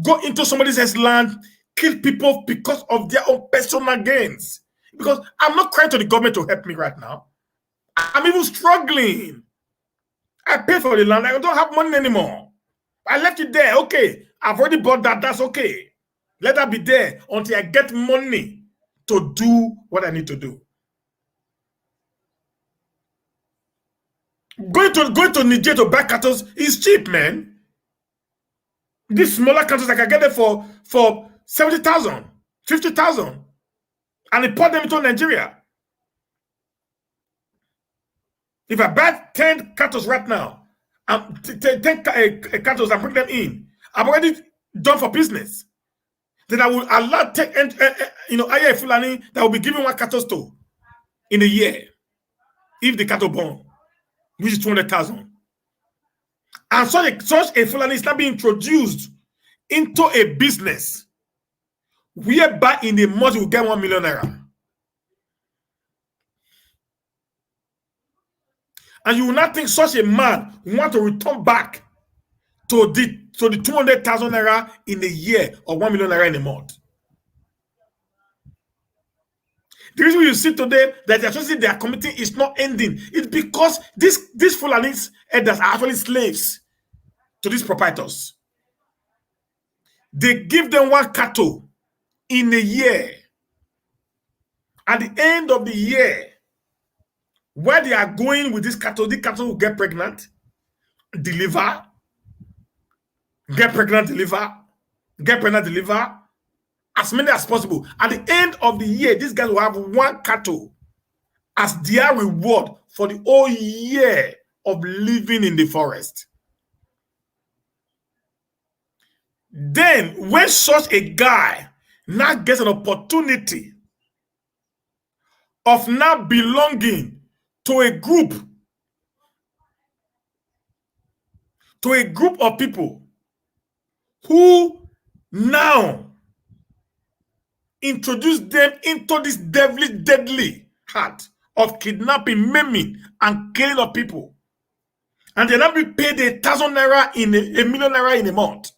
go into somebody else's land, kill people because of their own personal gains. Because I'm not crying to the government to help me right now. I'm even struggling. I pay for the land. I don't have money anymore. I left it there. Okay, I've already bought that. That's okay. Let that be there until I get money to do what I need to do. Going to Niger to buy cattle is cheap, man. These smaller cattle, I can get them for 70,000, 50,000, and import them into Nigeria. If I buy 10 cattle right now, 10 cattle and bring them in, I'm already done for business. Then I will allow hire fulani that will be giving one cattle to in a year if the cattle born, which is 200,000. And such a fulani is not being introduced into a business whereby in a month you get 1 million naira. And you will not think such a man want to return back to the 200,000 naira in a year or 1 million naira in a month. The reason you see today that the atrocity they are committing is not ending. It's because these Fulani elders are actually slaves to these proprietors. They give them one cattle in a year. At the end of the year, where they are going with this cattle, the cattle will get pregnant, deliver, get pregnant, deliver, get pregnant, deliver, as many as possible. At the end of the year, these guys will have one cattle as their reward for the whole year of living in the forest. Then, when such a guy now gets an opportunity of now belonging to a group of people who now introduce them into this deadly heart of kidnapping, maiming, and killing of people, and they now be paid 1,000 naira in a million naira in a month.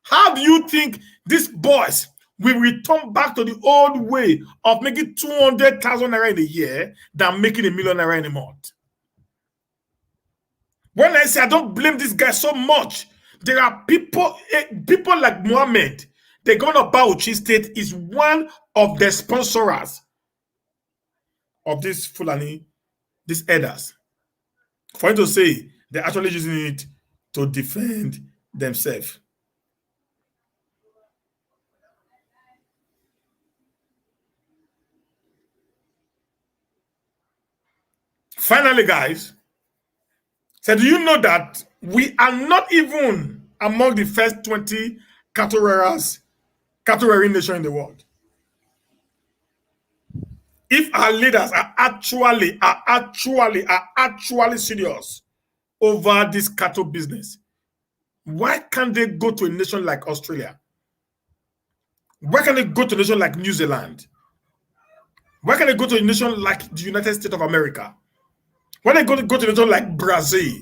How do you think these boys will return back to the old way of making 200,000 naira in a year than making a million naira in a month? When I say I don't blame this guy so much, there are people like Mohammed, the governor of Bauchi State, is one of the sponsors of this Fulani, these elders. For him to say they're actually using it to defend themselves. Finally, guys, so do you know that we are not even among the first 20 cattle rearers, cattle rearing nation in the world? If our leaders are actually serious over this cattle business, why can't they go to a nation like Australia? Why can't they go to a nation like New Zealand? Why can't they go to a nation like the United States of America? Why can't they go to a nation like Brazil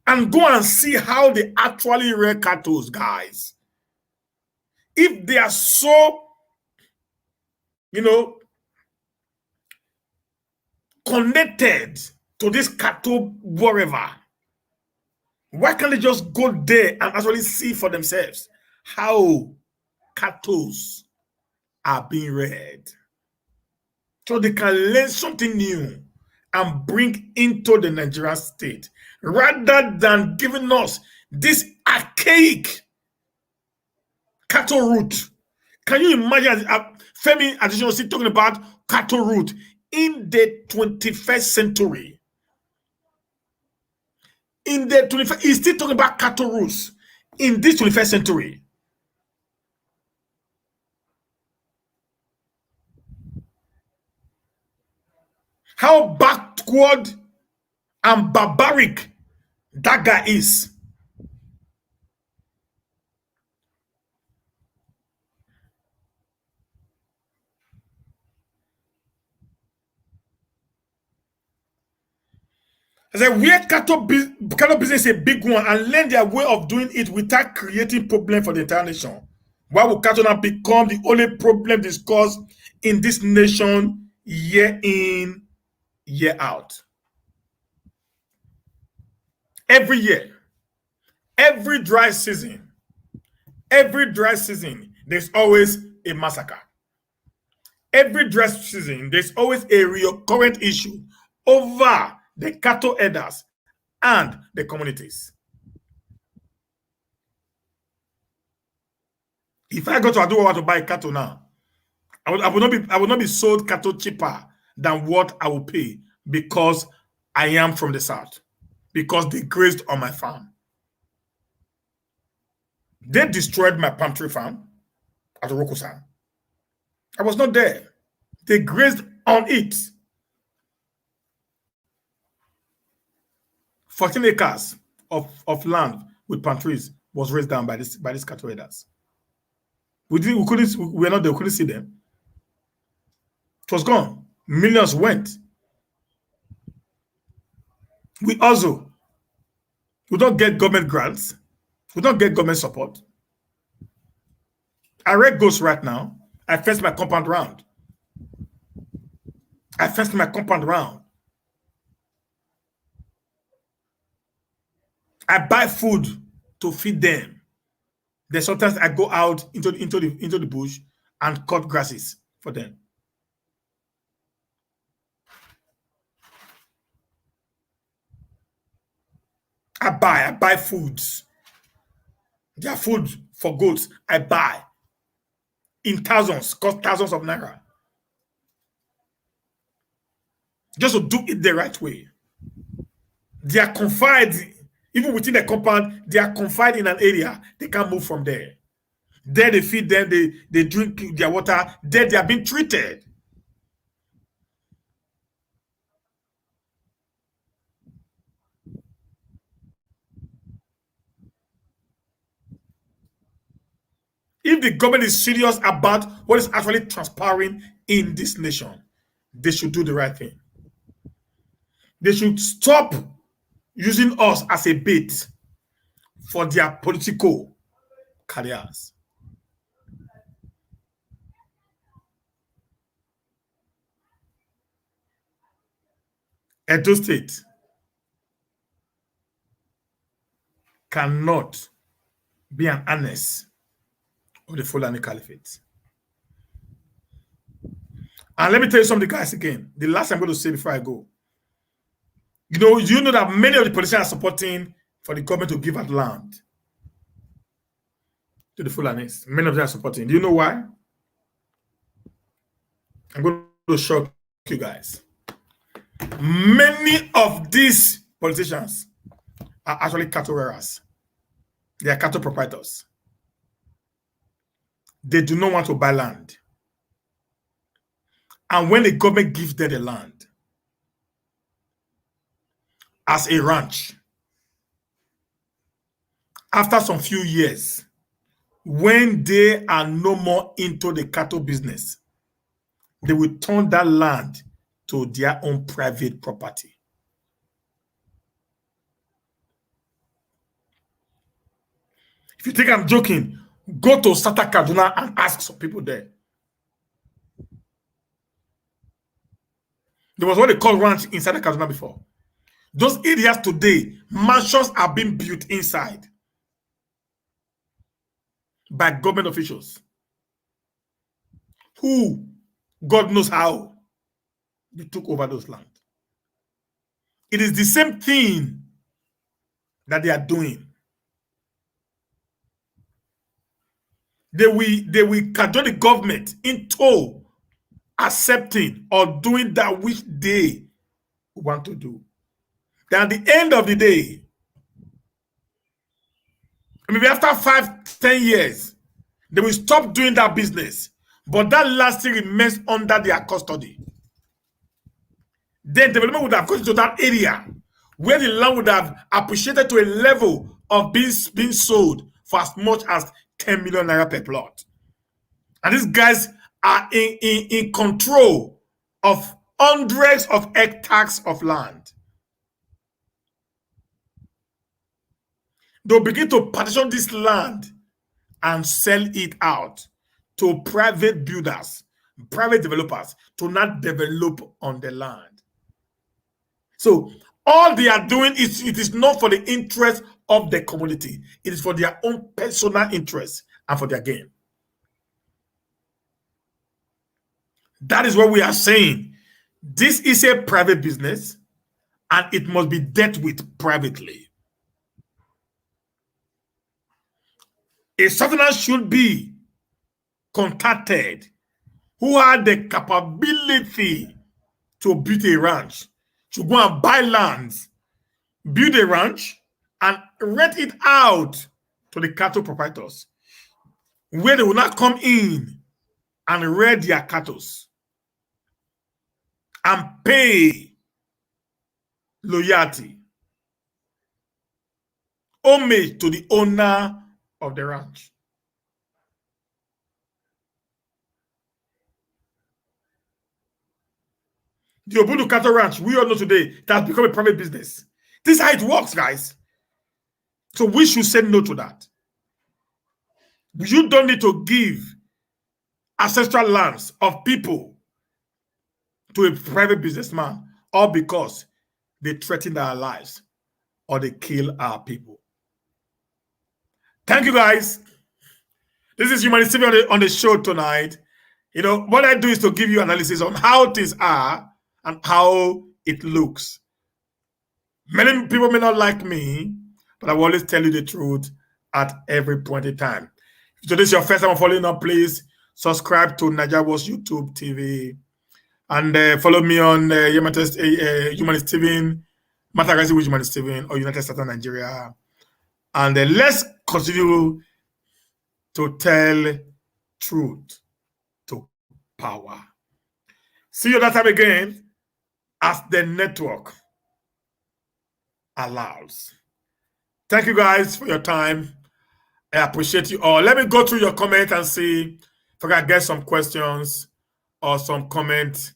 and go and see how they actually rear cattle, guys? If they are so, you know, connected to this cattle wherever, why can't they just go there and actually see for themselves how cattle are being reared? So they can learn something new and bring into the Nigerian state rather than giving us this archaic cattle route. Can you imagine Femi Adesina talking about cattle route in the 21st century? In the 21st, he's still talking about cattle routes in this 21st century. How backward and barbaric that guy is. I said, where cattle business is a big one and learn their way of doing it without creating problem for the entire nation. Why will cattle now become the only problem discussed in this nation year in, year out? Every year, every dry season, there's always a massacre. Every dry season, there's always a recurrent issue over the cattle herders and the communities. If I go to Aduwa to buy cattle now, I will not be sold cattle cheaper than what I will pay because I am from the south, because they grazed on my farm. They destroyed my palm tree farm at Orokusan. I was not there. They grazed on it. 14 acres of land with palm trees was raised down by these cattle herders. We were not there, we couldn't see them. It was gone. Millions went. We don't get government grants. We don't get government support. I read ghosts right now. I fenced my compound round. I buy food to feed them. Then sometimes I go out into the bush and cut grasses for them. I buy foods. Their food for goats, I buy in thousands, cost thousands of naira. Just to do it the right way. They are confined, even within the compound, they are confined in an area. They can't move from there. There they feed them, they drink their water, there they are being treated. If the government is serious about what is actually transpiring in this nation, they should do the right thing. They should stop using us as a bait for their political careers. Edo State cannot be an annex of the Fulani Caliphate. And let me tell you something, guys, again. The last I'm going to say before I go. You know that many of the politicians are supporting for the government to give out land. to the Fulanis. Many of them are supporting. Do you know why? I'm going to shock you guys. Many of these politicians are actually cattle rearers. They are cattle proprietors. They do not want to buy land. And when the government gives them the land as a ranch, after some few years, when they are no more into the cattle business, they will turn that land to their own private property. If you think I'm joking, go to Sata Kaduna and ask some people there. There was what they call ranch inside Kaduna before. Those areas today, mansions are being built inside by government officials who, God knows how, they took over those lands. It is the same thing that they are doing. They will cajole the government into accepting or doing that which they want to do. Then at the end of the day, maybe after 5-10 years, they will stop doing that business. But that land still remains under their custody. Then development would have gone to that area where the land would have appreciated to a level of being sold for as much as 10 million naira per plot. And these guys are in control of hundreds of hectares of land. They'll begin to partition this land and sell it out to private builders, private developers to not develop on the land. So all they are doing is, it is not for the interest of the community. It is for their own personal interest and for their gain. That is what we are saying. This is a private business and it must be dealt with privately. A southerner should be contacted who had the capability to build a ranch, to go and buy lands, build a ranch, and rent it out to the cattle proprietors, where they will not come in and raid their cattle and pay loyalty, homage to the owner of the ranch. The Obudu Cattle Ranch, we all know today, it has become a private business. This is how it works, guys. So we should say no to that. You don't need to give ancestral lands of people to a private businessman, all because they threaten our lives or they kill our people. Thank you, guys. This is Humanist TV on the show tonight. You know, what I do is to give you analysis on how things are and how it looks. Many people may not like me, but I will always tell you the truth at every point in time. If this is your first time following up, please subscribe to Najawo's YouTube TV and follow me on Humanist TV, Matagasi with Humanist TV or United States of Nigeria. And let's continue to tell truth to power. See you that time again as the network allows. Thank you guys for your time. I appreciate you all. Let me go through your comments and see if I can get some questions or some comments.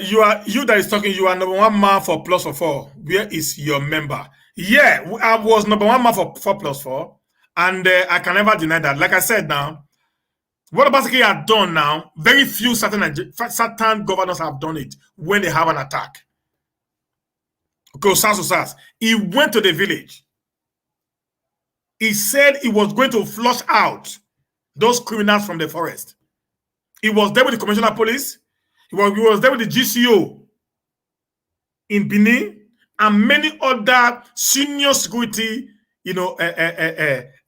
You that is talking, you are number one man for plus or four. Where is your member? Yeah, I was number one man for 4+4, and I can never deny that. Like I said now, what Obaseki had done now, very few certain governors have done it when they have an attack. Okay, SARS. He went to the village He said he was going to flush out those criminals from the forest. He was there with the commissioner of police. He was there with the GCO in Benin and many other senior security,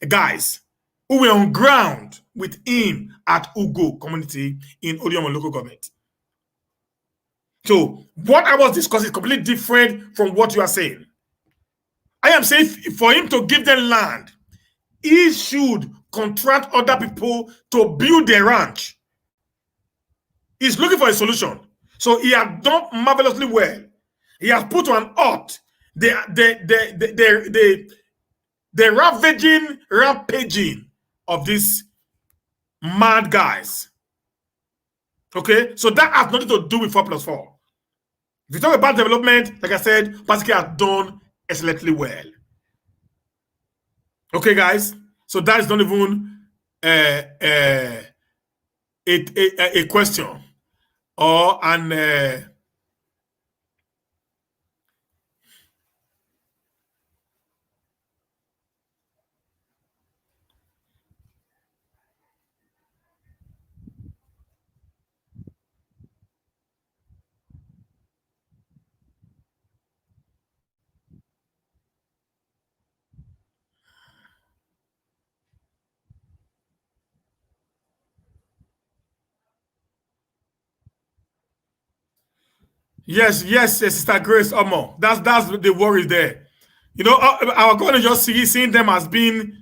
guys who were on ground with him at Ugo community in Odiomo local government. So what I was discussing is completely different from what you are saying. I am saying for him to give them land, he should contract other people to build their ranch. He's looking for a solution. So he has done marvelously well. He has put on earth the rampaging of these mad guys. Okay, so that has nothing to do with 4+4. If you talk about development, like I said, Obaseki has done excellently well. Okay, guys, so that is not even a question or an yes, Sister Grace Omo. That's the worry there. Our governor just seeing them as being.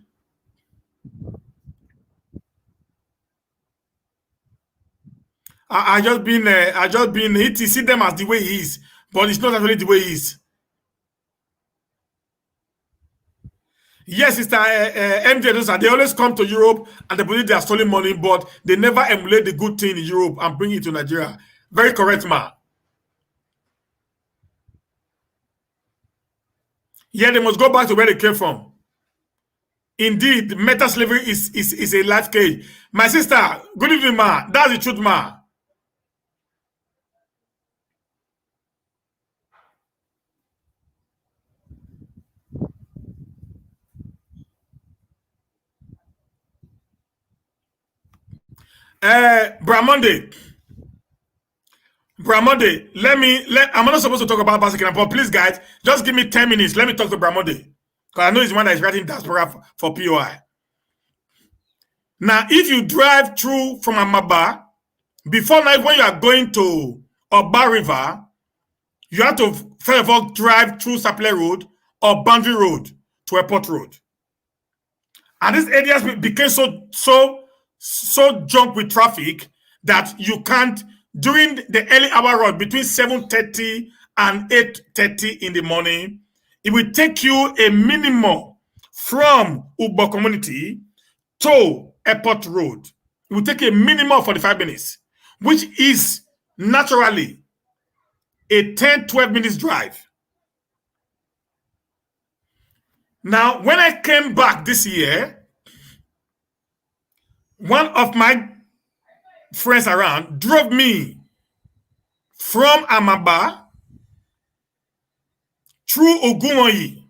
I just been he see them as the way he is, but it's not actually the way he is. Yes, Sister MJ, they always come to Europe and they believe they are stealing money, but they never emulate the good thing in Europe and bring it to Nigeria. Very correct, ma. Yeah, they must go back to where they came from. Indeed, meta slavery is a life cage. My sister, good evening, ma. That's the truth, ma. Bramonde, I'm not supposed to talk about Obaseki, but please, guys, just give me 10 minutes. Let me talk to Bramonde. Because I know he's the one that is writing diaspora for POI. Now, if you drive through from Amaba, before night when you are going to Oba River, you have to first of all drive through Saple Road or Boundary Road to Airport Road. And these areas became so jumped with traffic that you can't, during the early hour road between 7:30 and 8:30 in the morning, it will take you a minimum from Ubo community to Airport Road. It will take a minimum of 45 minutes, which is naturally a 10-12 minutes drive. Now, when I came back this year, one of my friends around drove me from Amaba through Ogunwoyi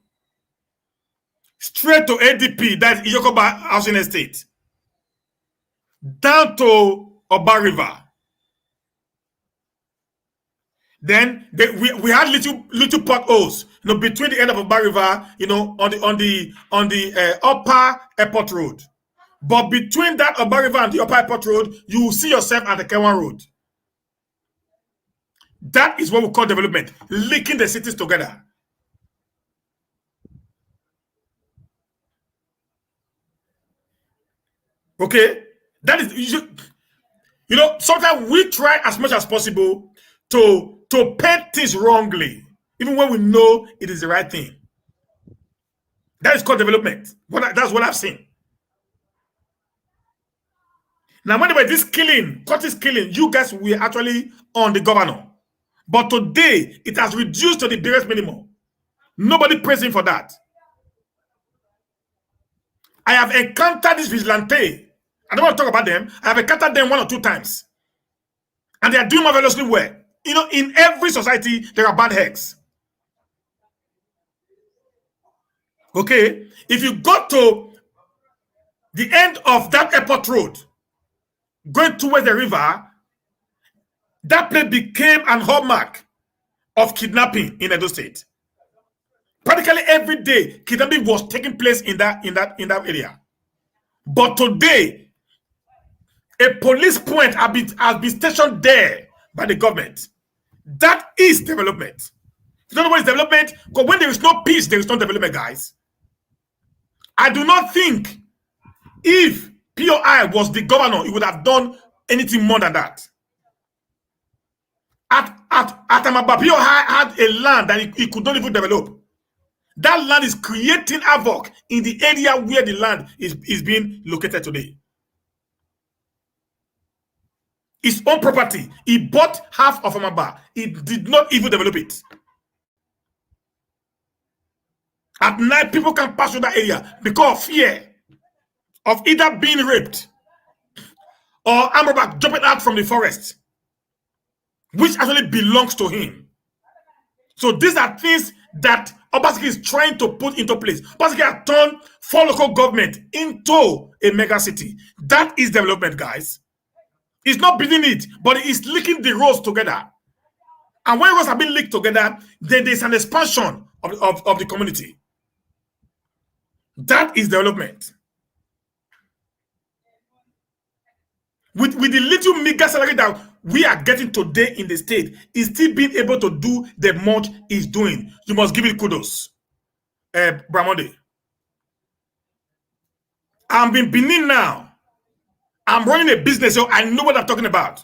straight to ADP, that's Iyokoba Housing Estate, down to Oba River. Then we had little potholes, between the end of Oba River, on the upper airport road. But between that Oba River and the upper airport road, you will see yourself at the Kewan Road. That is what we call development, linking the cities together. Okay, that is sometimes we try as much as possible to paint things wrongly, even when we know it is the right thing. That is called development. That's what I've seen. Now, whenever this killing, Curtis killing, you guys were actually on the governor. But today, it has reduced to the barest minimum. Nobody praising for that. I have encountered this vigilante. I don't want to talk about them. I have encountered them 1 or 2 times. And they are doing marvelously well. In every society, there are bad eggs. Okay? If you go to The end of that airport road, going towards the river, that place became an hallmark of kidnapping in Edo State. Practically every day, kidnapping was taking place in that area. But today, a police point has been stationed there by the government. That is development. You don't know what is development? Because when there is no peace, there is no development, guys. I do not think if POI was the governor, he would have done anything more than that. At Amaba, POI had a land that he could not even develop. That land is creating havoc in the area where the land is being located today. His own property, he bought half of Amaba. He did not even develop it. At night, people can pass through that area because of fear of either being raped or Amaba jumping out from the forest, which actually belongs to him. So these are things that Obaseki is trying to put into place. Obaseki has turned 4 local government into a mega city. That is development, guys. He's not building it, but he's linking the roads together. And when roads have been linked together, then there's an expansion of the community. That is development. With the little meager salary that we are getting today in the state, is still being able to do the much he's doing. You must give it kudos. Bramonde. I'm in Benin now. I'm running a business, so I know what I'm talking about.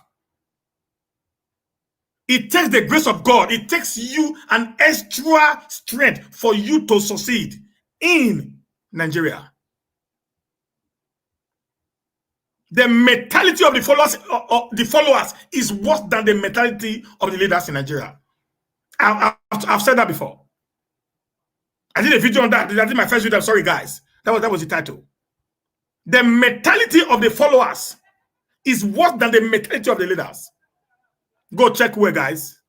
It takes the grace of God. It takes you an extra strength for you to succeed in Nigeria. The mentality of the followers is worse than the mentality of the leaders in Nigeria. I've said that before. I did a video on that. I did my first video. I'm sorry, guys. That was the title. The mentality of the followers is worse than the mentality of the leaders. Go check where, guys.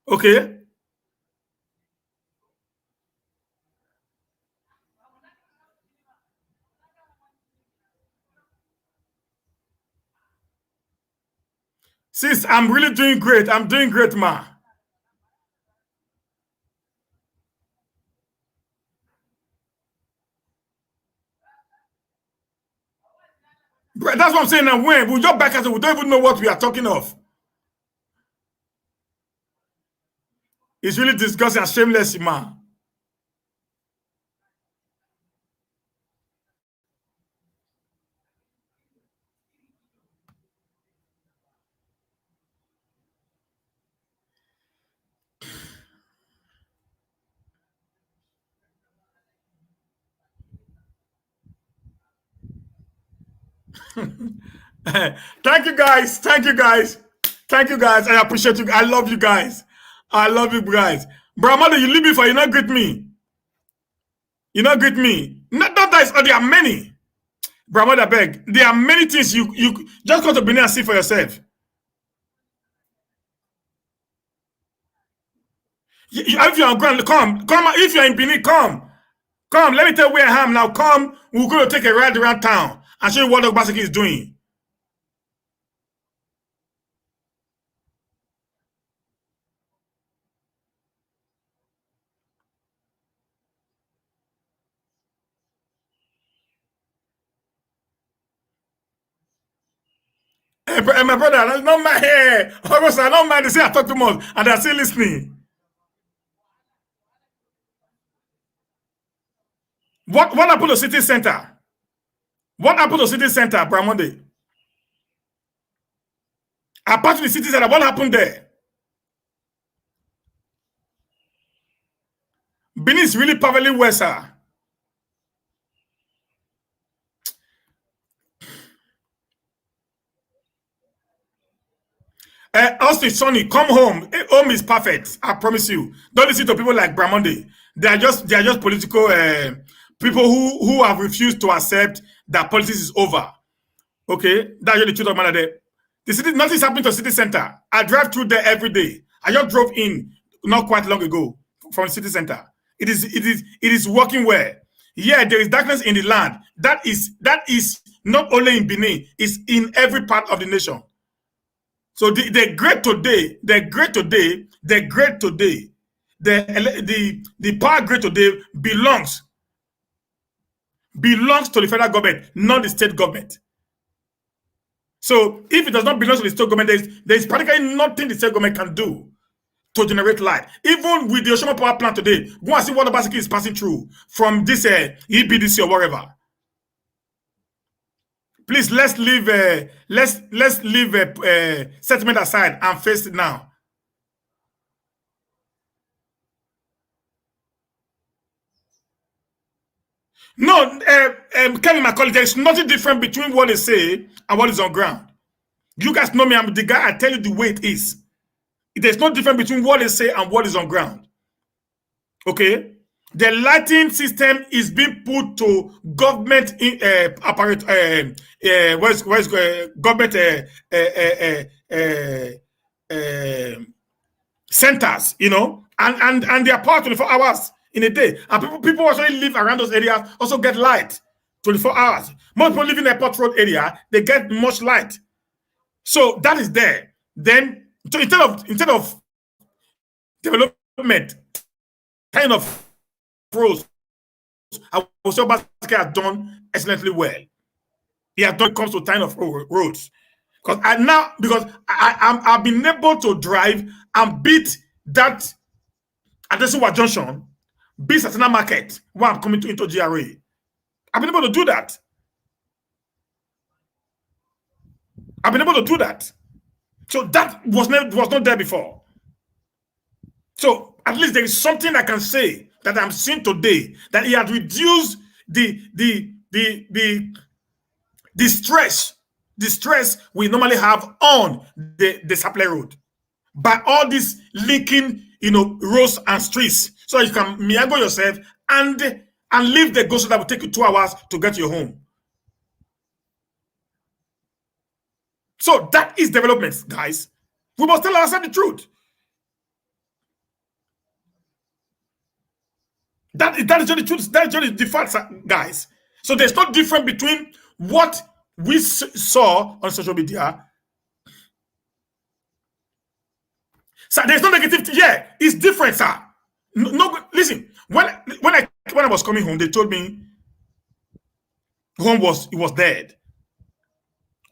Okay. Sis, I'm really doing great. I'm doing great, ma. That's what I'm saying. Now, when we just back at it, we don't even know what we are talking of. It's really disgusting and shameless, man. Thank you, guys. Thank you, guys. Thank you, guys. I appreciate you. I love you guys. I love you guys. Brahmada, you leave me for you not greet me. You not greet me. Not that is, there are many. Brahmada, beg. There are many things you just go to Benin and see for yourself. If you're on ground, come. If you're in Benin, come. Let me tell you where I am now. Come. We're going to take a ride around town and show you what Obaseki is doing. My brother, that's not my hair. I don't mind. They say I talk too much, and they're still listening. What happened to city center? What happened to city center, Bramonde? Apart from the city center, what happened there? Benin is really perfectly well, sir. Austin, Sonny, come home. Home is perfect. I promise you. Don't listen to people like Bramonde. They are just political people who have refused to accept that politics is over. Okay, that's the truth of matter. The city, nothing's happening to city center. I drive through there every day. I just drove in not quite long ago from the city center. It is working well. Yeah, there is darkness in the land. That is not only in Benin, it's in every part of the nation. So the great today, the great today, the great today, the power great today belongs to the federal government, not the state government. So if it does not belong to the state government, there is practically nothing the state government can do to generate light. Even with the Oshoma power plant today, go and see what Obaseki is passing through from this EBDC or whatever. Please let's leave sentiment aside and face it now. No, Kevin McCauley, there is nothing different between what they say and what is on ground. You guys know me, I'm the guy, I tell you the way it is. There's no difference between what they say and what is on ground. Okay? The lighting system is being put to government government centers, and they are power 24 hours in a day. And people also live around those areas also get light 24 hours. Most people live in the airport road area, they get much light. So that is there. Then, so instead of development, kind of roads, I would say Obaseki has done excellently well. He has done comes to kind of roads. Because I've been able to drive and beat that Adesuwa Junction, beat Satana Market while I'm coming into GRA. I've been able to do that. So that was not there before. So at least there is something I can say that I'm seeing today, that he had reduced the stress we normally have on the supply road by all these linking roads and streets, so you can meander yourself and leave the go, so that will take you 2 hours to get to your home. So that is development, guys. We must tell ourselves the truth. That is just the truth. That is just the facts, guys. So there's no difference between what we saw on social media. So there's no negativity. Yeah, it's different, sir. No, listen. When I was coming home, they told me home was dead.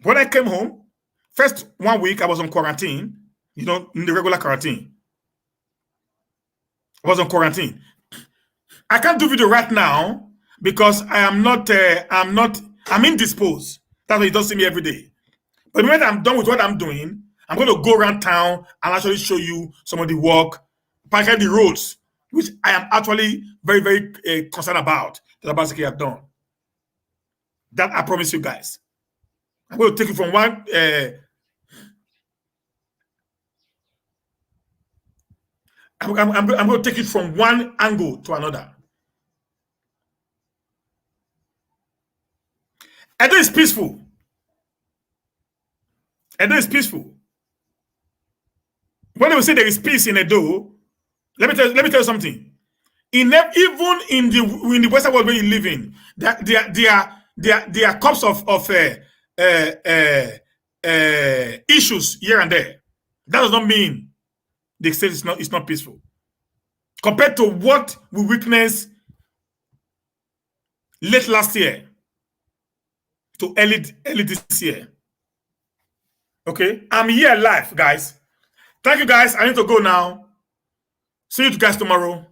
When I came home, first 1 week I was on quarantine. In the regular quarantine. I was on quarantine. I can't do video right now because I'm indisposed. That's why you don't see me every day. But when I'm done with what I'm doing, I'm going to go around town and actually show you some of the work, particularly the roads, which I am actually very, very concerned about that Obaseki have done. That I promise you guys. I'm going to take it from one. I'm going to take it from one angle to another. Edo is peaceful. Edo is peaceful. When we say there is peace in Edo, let me tell you something. Even in the Western world where you live in, there are cups of issues here and there. That does not mean the state is not peaceful. Compared to what we witnessed late last year to early this year. Okay, I'm here live, guys. Thank you, guys. I need to go now. See you guys tomorrow.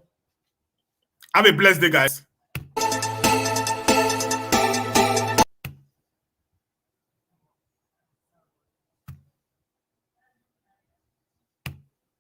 Have a blessed day, guys.